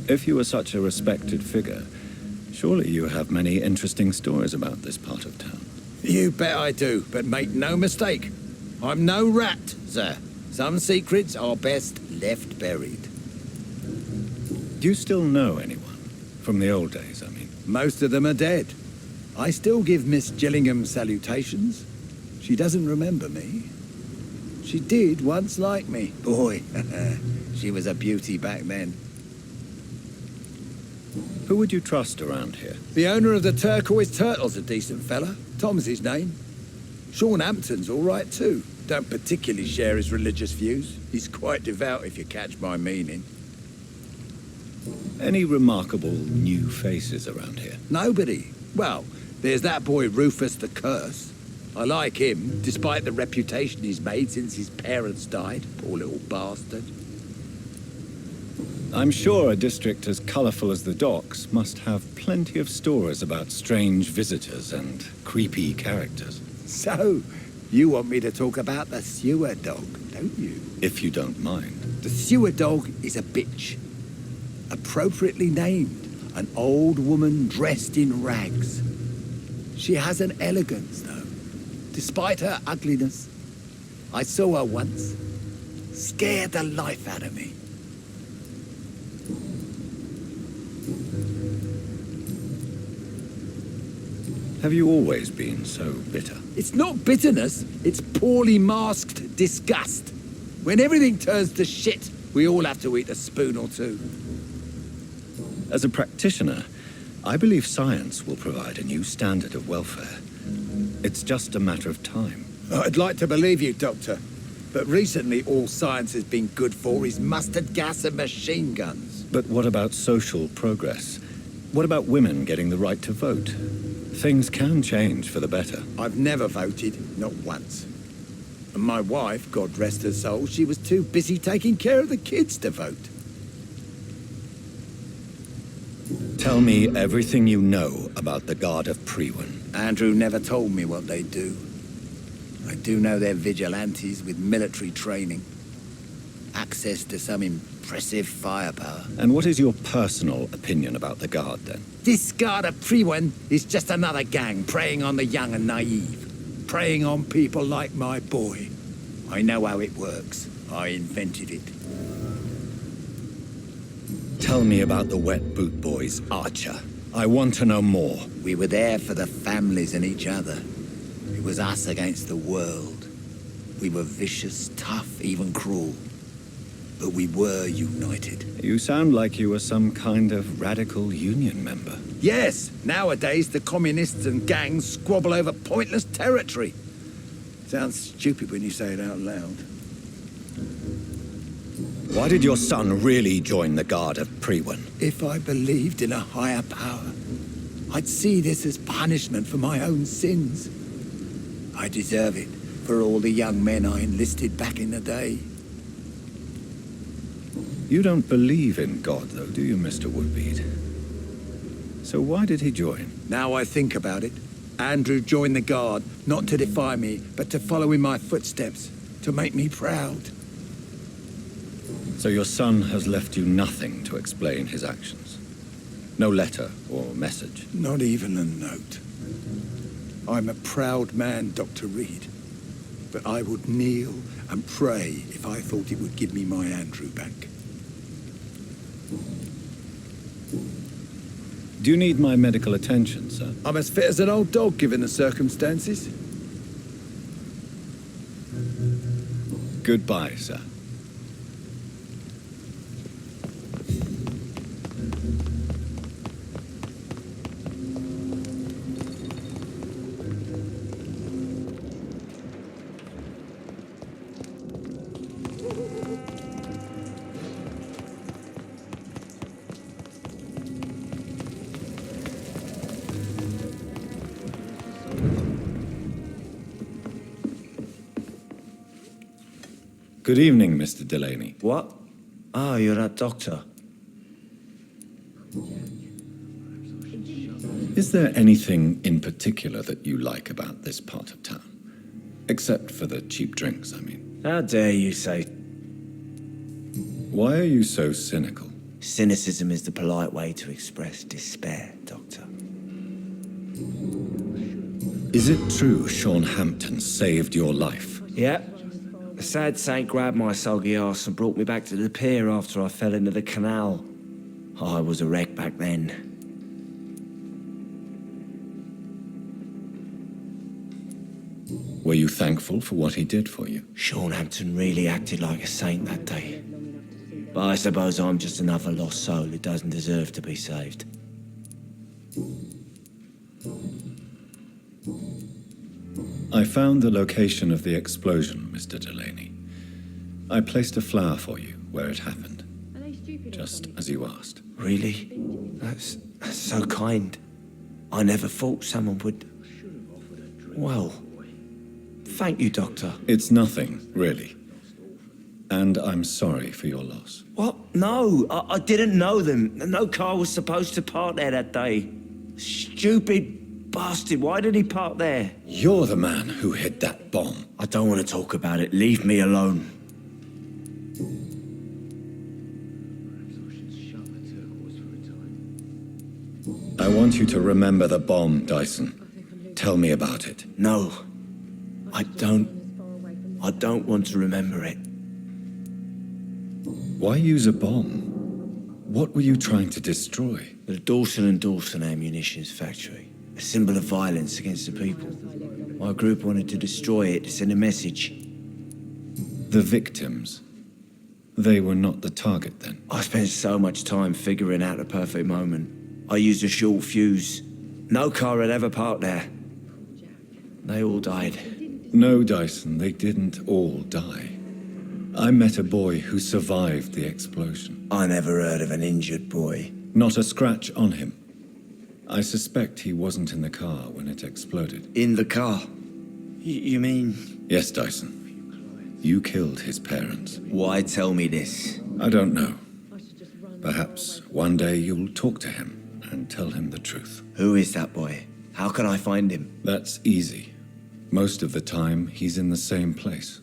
If you were such a respected figure, surely you have many interesting stories about this part of town. You bet I do, but make no mistake. I'm no rat, sir. Some secrets are best left buried. Do you still know anyone? From the old days, I mean. Most of them are dead. I still give Miss Gillingham salutations. She doesn't remember me. She did once like me. Boy, she was a beauty back then. Who would you trust around here? The owner of the Turquoise Turtle's a decent fella. Tom's his name. Sean Hampton's all right too. Don't particularly share his religious views. He's quite devout, if you catch my meaning. Any remarkable new faces around here? Nobody. Well, there's that boy Rufus the Curse. I like him, despite the reputation he's made since his parents died. Poor little bastard. I'm sure a district as colourful as the docks must have plenty of stories about strange visitors and creepy characters. So, you want me to talk about the sewer dog, don't you? If you don't mind. The sewer dog is a bitch. Appropriately named, an old woman dressed in rags. She has an elegance, though, despite her ugliness. I saw her once. Scared the life out of me. Have you always been so bitter? It's not bitterness, it's poorly masked disgust. When everything turns to shit, we all have to eat a spoon or two. As a practitioner, I believe science will provide a new standard of welfare. It's just a matter of time. I'd like to believe you, Doctor. But recently all science has been good for is mustard gas and machine guns. But what about social progress? What about women getting the right to vote? Things can change for the better. I've never voted, not once. And my wife, God rest her soul, she was too busy taking care of the kids to vote. Tell me everything you know about the Guard of Priwen. Andrew never told me what they do. I do know they're vigilantes with military training. Access to some impressive firepower. And what is your personal opinion about the Guard, then? This Guard of Priwen is just another gang preying on the young and naive. Preying on people like my boy. I know how it works. I invented it. Tell me about the Wet Boot Boys, Archer. I want to know more. We were there for the families and each other. It was us against the world. We were vicious, tough, even cruel. But we were united. You sound like you were some kind of radical union member. Yes, nowadays the communists and gangs squabble over pointless territory. Sounds stupid when you say it out loud. Why did your son really join the Guard of Priwen? If I believed in a higher power, I'd see this as punishment for my own sins. I deserve it for all the young men I enlisted back in the day. You don't believe in God, though, do you, Mr. Woodbead? So why did he join? Now I think about it, Andrew joined the Guard, not to defy me, but to follow in my footsteps, to make me proud. So your son has left you nothing to explain his actions? No letter or message? Not even a note. I'm a proud man, Dr. Reed. But I would kneel and pray if I thought it would give me my Andrew back. Do you need my medical attention, sir? I'm as fit as an old dog, given the circumstances. Goodbye, sir. Good evening, Mr. Delaney. What? Ah, you're that doctor. Is there anything in particular that you like about this part of town? Except for the cheap drinks, I mean. How dare you say... Why are you so cynical? Cynicism is the polite way to express despair, Doctor. Is it true Sean Hampton saved your life? Yeah. The sad saint grabbed my soggy arse and brought me back to the pier after I fell into the canal. I was a wreck back then. Were you thankful for what he did for you? Sean Hampton really acted like a saint that day. But I suppose I'm just another lost soul who doesn't deserve to be saved. I found the location of the explosion, Mr. Delaney. I placed a flower for you where it happened, just as you asked. Really? That's so kind. I never thought someone would... Well, thank you, Doctor. It's nothing, really. And I'm sorry for your loss. What? No, I didn't know them. No car was supposed to park there that day. Stupid bastard, why did he park there? You're the man who hid that bomb. I don't want to talk about it. Leave me alone. I want you to remember the bomb, Dyson. Tell me about it. No, I don't want to remember it. Why use a bomb? What were you trying to destroy? The Dawson & Dawson ammunitions factory. A symbol of violence against the people. My group wanted to destroy it to send a message. The victims. They were not the target then. I spent so much time figuring out the perfect moment. I used a short fuse. No car had ever parked there. They all died. No, Dyson, they didn't all die. I met a boy who survived the explosion. I never heard of an injured boy. Not a scratch on him. I suspect he wasn't in the car when it exploded. In the car? You mean... Yes, Dyson. You killed his parents. Why tell me this? I don't know. Perhaps one day you'll talk to him and tell him the truth. Who is that boy? How can I find him? That's easy. Most of the time, he's in the same place.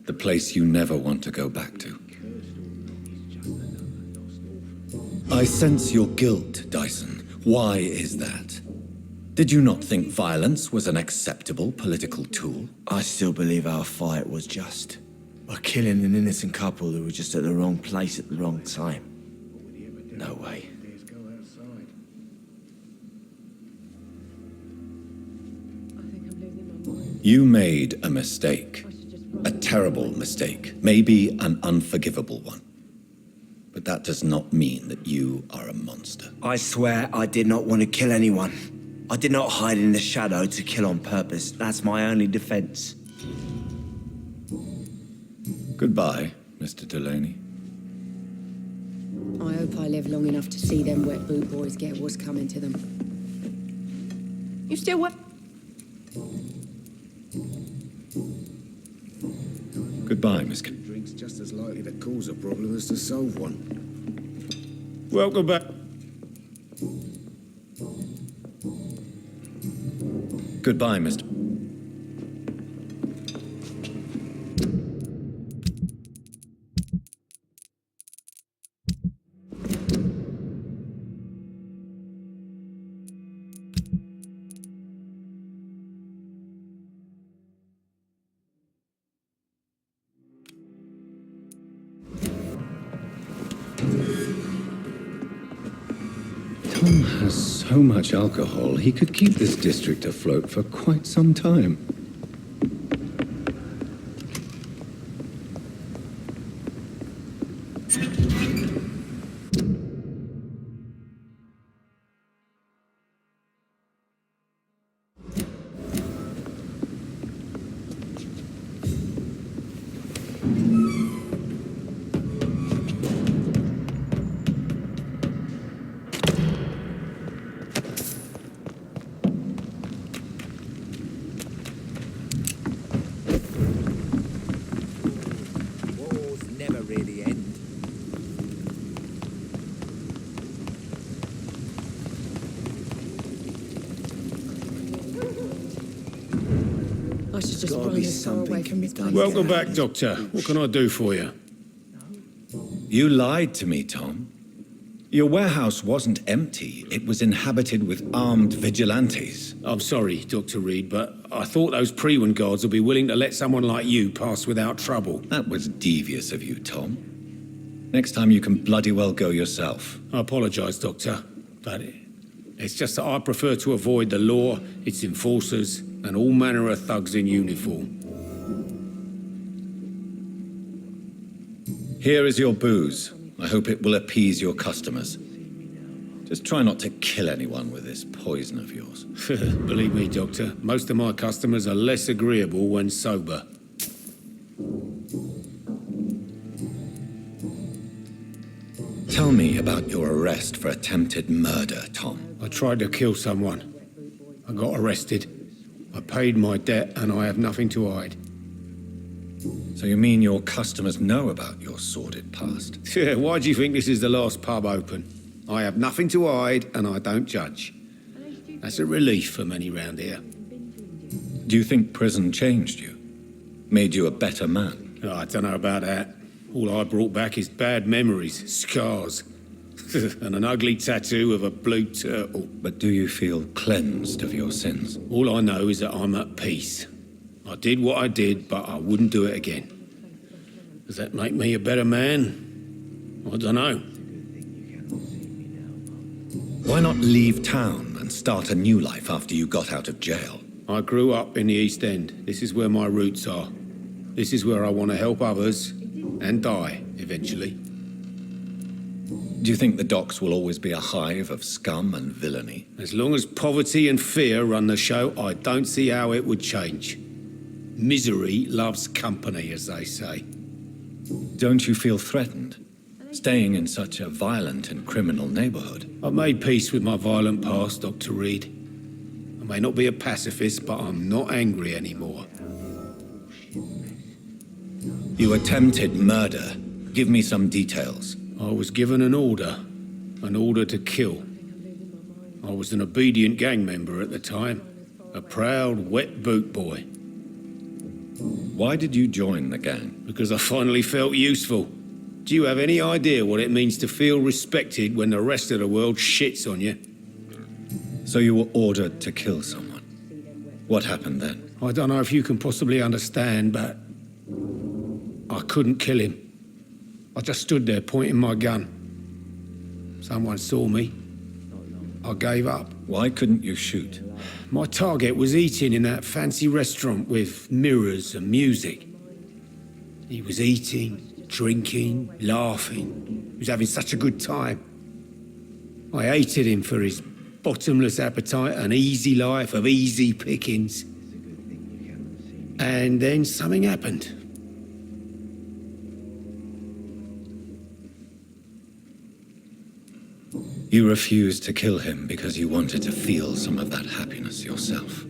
The place you never want to go back to. I sense your guilt, Dyson. Why is that? Did you not think violence was an acceptable political tool? I still believe our fight was just. By killing an innocent couple who were just at the wrong place at the wrong time. No way. You made a mistake. A terrible mistake. Maybe an unforgivable one. But that does not mean that you are a monster. I swear I did not want to kill anyone. I did not hide in the shadow to kill on purpose. That's my only defense. Goodbye, Mr. Delaney. I hope I live long enough to see them wet boot boys get what's coming to them. You still what? Goodbye, Miss Drink's just as likely to cause a problem as to solve one. Welcome back. Goodbye, Mr. Tom has so much alcohol, he could keep this district afloat for quite some time. I should just run this far away from this place. Welcome back, Doctor. What can I do for you? You lied to me, Tom. Your warehouse wasn't empty. It was inhabited with armed vigilantes. I'm sorry, Dr. Reed, but I thought those Prewen guards would be willing to let someone like you pass without trouble. That was devious of you, Tom. Next time you can bloody well go yourself. I apologise, Doctor, but it's just that I prefer to avoid the law, its enforcers, and all manner of thugs in uniform. Here is your booze. I hope it will appease your customers. Just try not to kill anyone with this poison of yours. Believe me, Doctor, most of my customers are less agreeable when sober. Tell me about your arrest for attempted murder, Tom. I tried to kill someone. I got arrested. I paid my debt and I have nothing to hide. So you mean your customers know about your sordid past? Yeah, why do you think this is the last pub open? I have nothing to hide and I don't judge. That's a relief for many round here. Do you think prison changed you? Made you a better man? Oh, I don't know about that. All I brought back is bad memories, scars, and an ugly tattoo of a blue turtle. But do you feel cleansed of your sins? All I know is that I'm at peace. I did what I did, but I wouldn't do it again. Does that make me a better man? I don't know. Why not leave town and start a new life after you got out of jail? I grew up in the East End. This is where my roots are. This is where I want to help others and die, eventually. Do you think the docks will always be a hive of scum and villainy? As long as poverty and fear run the show, I don't see how it would change. Misery loves company, as they say. Don't you feel threatened? Staying in such a violent and criminal neighborhood? I've made peace with my violent past, Dr. Reed. I may not be a pacifist, but I'm not angry anymore. You attempted murder. Give me some details. I was given an order to kill. I was an obedient gang member at the time, a proud, wet boot boy. Why did you join the gang? Because I finally felt useful. Do you have any idea what it means to feel respected when the rest of the world shits on you? So you were ordered to kill someone. What happened then? I don't know if you can possibly understand, but I couldn't kill him. I just stood there pointing my gun. Someone saw me. I gave up. Why couldn't you shoot? My target was eating in that fancy restaurant with mirrors and music. He was eating, drinking, laughing. He was having such a good time. I hated him for his bottomless appetite and easy life of easy pickings. And then something happened. You refused to kill him because you wanted to feel some of that happiness yourself.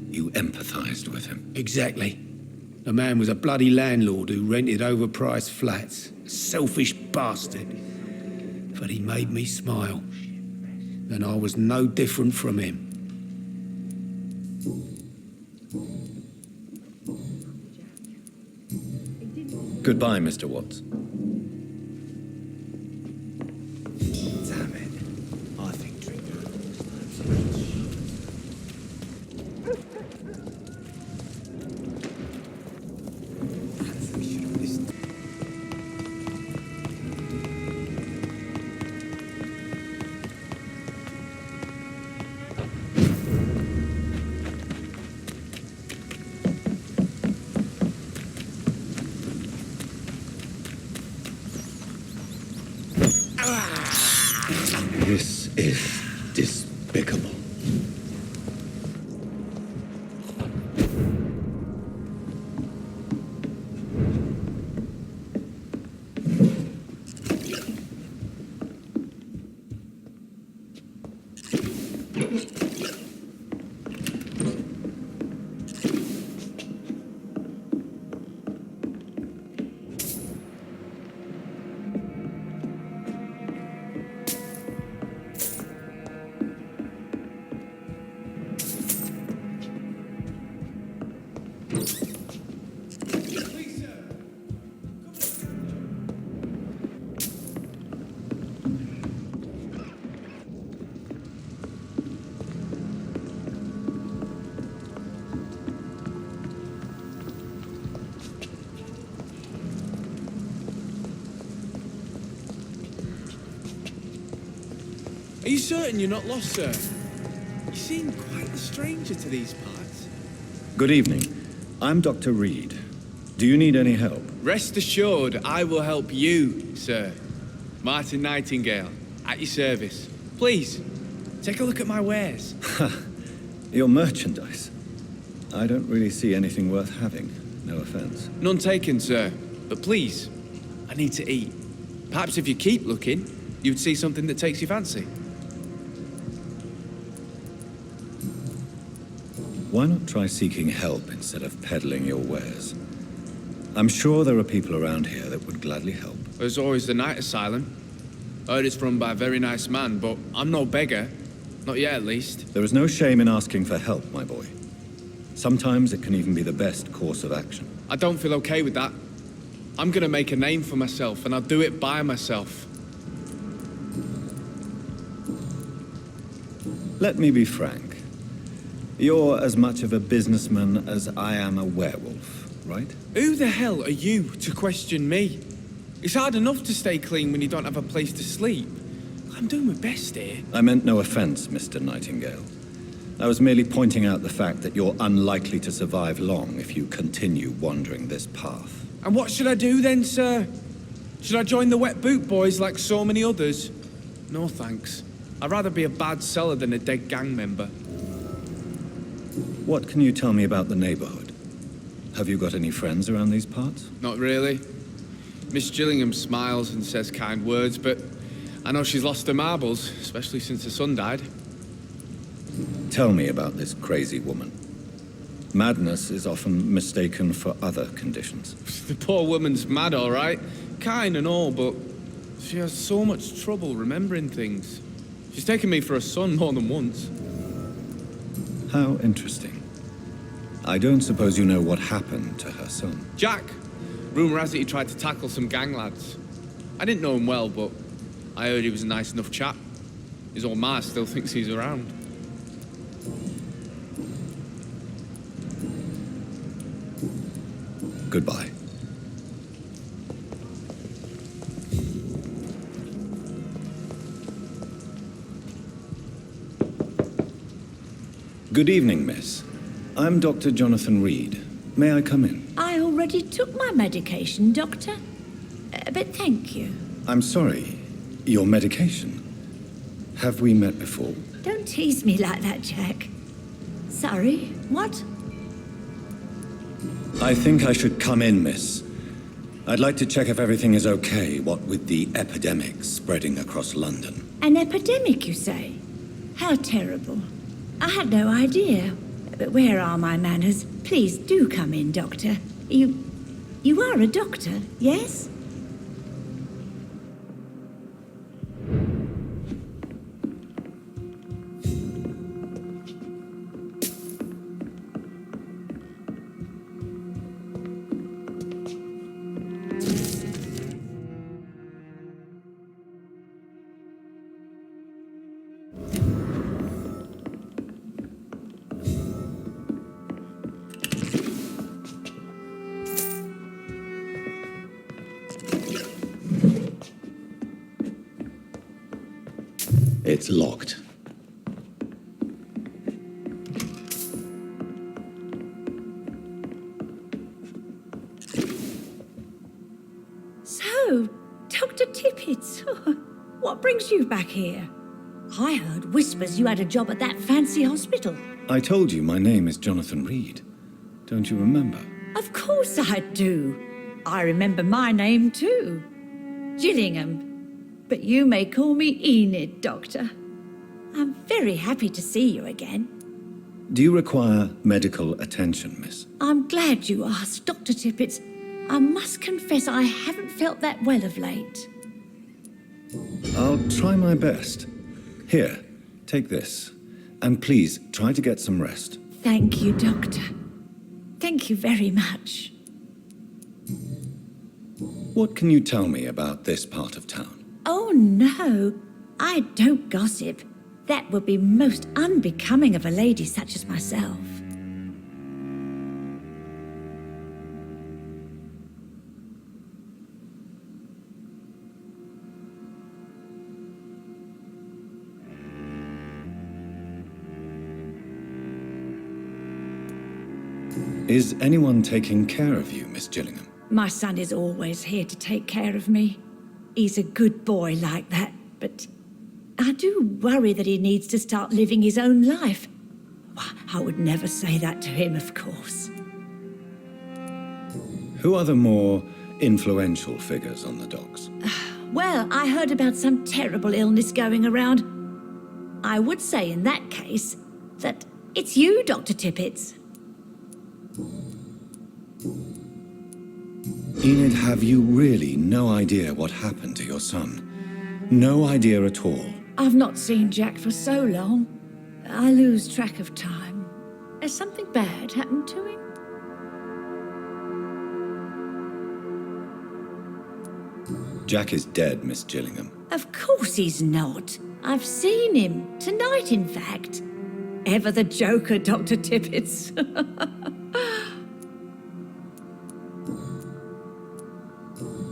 You empathized with him. Exactly. The man was a bloody landlord who rented overpriced flats. A selfish bastard. But he made me smile. And I was no different from him. Goodbye, Mr. Watts. Damn it. I think drinking. This is despicable. Are you certain you're not lost, sir? You seem quite a stranger to these parts. Good evening. I'm Dr. Reed. Do you need any help? Rest assured, I will help you, sir. Martin Nightingale, at your service. Please, take a look at my wares. Your merchandise. I don't really see anything worth having. No offense. None taken, sir. But please, I need to eat. Perhaps if you keep looking, you'd see something that takes your fancy. Why not try seeking help instead of peddling your wares? I'm sure there are people around here that would gladly help. There's always the night asylum. Heard it's run by a very nice man, but I'm no beggar. Not yet, at least. There is no shame in asking for help, my boy. Sometimes it can even be the best course of action. I don't feel okay with that. I'm gonna make a name for myself, and I'll do it by myself. Let me be frank. You're as much of a businessman as I am a werewolf, right? Who the hell are you to question me? It's hard enough to stay clean when you don't have a place to sleep. I'm doing my best here. I meant no offense, Mr. Nightingale. I was merely pointing out the fact that you're unlikely to survive long if you continue wandering this path. And what should I do then, sir? Should I join the Wet Boot Boys like so many others? No thanks. I'd rather be a bad seller than a dead gang member. What can you tell me about the neighborhood? Have you got any friends around these parts? Not really. Miss Gillingham smiles and says kind words, but I know she's lost her marbles, especially since her son died. Tell me about this crazy woman. Madness is often mistaken for other conditions. The poor woman's mad, all right. Kind and all, but she has so much trouble remembering things. She's taken me for a son more than once. How interesting. I don't suppose you know what happened to her son. Jack. Rumour has it he tried to tackle some gang lads. I didn't know him well, but I heard he was a nice enough chap. His old ma still thinks he's around. Goodbye. Good evening, miss. I'm Dr. Jonathan Reed. May I come in? I already took my medication, Doctor. But thank you. I'm sorry. Your medication? Have we met before? Don't tease me like that, Jack. Sorry, what? I think I should come in, miss. I'd like to check if everything is okay, what with the epidemic spreading across London. An epidemic, you say? How terrible. I had no idea. But where are my manners? Please do come in, Doctor. You are a doctor, yes? It's locked. So, Dr. Tippett, what brings you back here? I heard whispers you had a job at that fancy hospital. I told you my name is Jonathan Reed. Don't you remember? Of course I do. I remember my name too. Gillingham. But you may call me Enid, Doctor. I'm very happy to see you again. Do you require medical attention, miss? I'm glad you asked, Dr. Tippett. I must confess I haven't felt that well of late. I'll try my best. Here, take this. And please, try to get some rest. Thank you, Doctor. Thank you very much. What can you tell me about this part of town? Oh, no. I don't gossip. That would be most unbecoming of a lady such as myself. Is anyone taking care of you, Miss Gillingham? My son is always here to take care of me. He's a good boy like that, but I do worry that he needs to start living his own life. I would never say that to him, of course. Who are the more influential figures on the docks? Well, I heard about some terrible illness going around. I would say in that case that it's you, Dr. Tippett. Enid, have you really no idea what happened to your son? No idea at all? I've not seen Jack for so long. I lose track of time. Has something bad happened to him? Jack is dead, Miss Gillingham. Of course he's not. I've seen him. Tonight, in fact. Ever the joker, Dr. Tippett.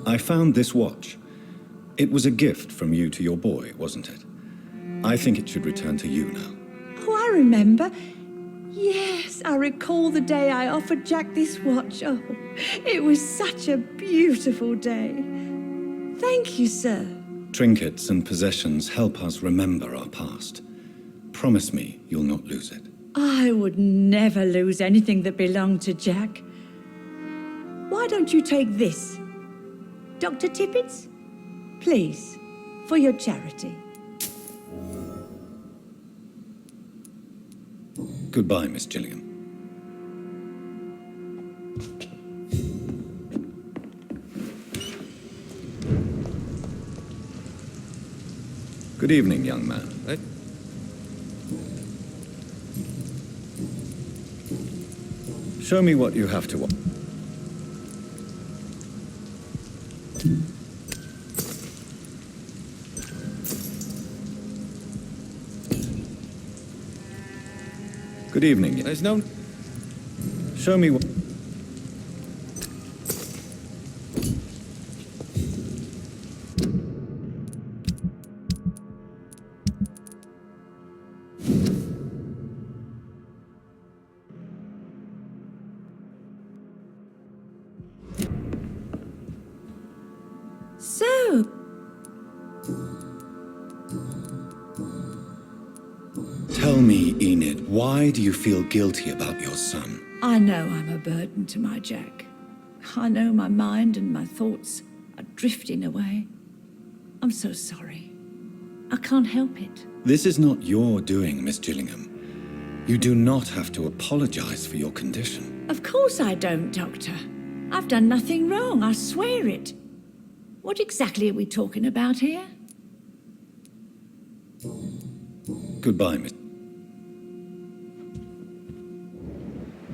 I found this watch. It was a gift from you to your boy, wasn't it? I think it should return to you now. Oh, I remember. Yes, I recall the day I offered Jack this watch. Oh, it was such a beautiful day. Thank you, sir. Trinkets and possessions help us remember our past. Promise me you'll not lose it. I would never lose anything that belonged to Jack. Why don't you take this? Dr. Tippett? Please, for your charity. Goodbye, Miss Gillingham. Good evening, young man. Show me what you have to watch. Good evening. There's no... Show me what... So, Tell me, Enid, why do you feel guilty about your son? I know I'm a burden to my Jack. I know my mind and my thoughts are drifting away. I'm so sorry. I can't help it. This is not your doing, Miss Gillingham. You do not have to apologize for your condition. Of course I don't, Doctor. I've done nothing wrong, I swear it. What exactly are we talking about here? Goodbye, Miss...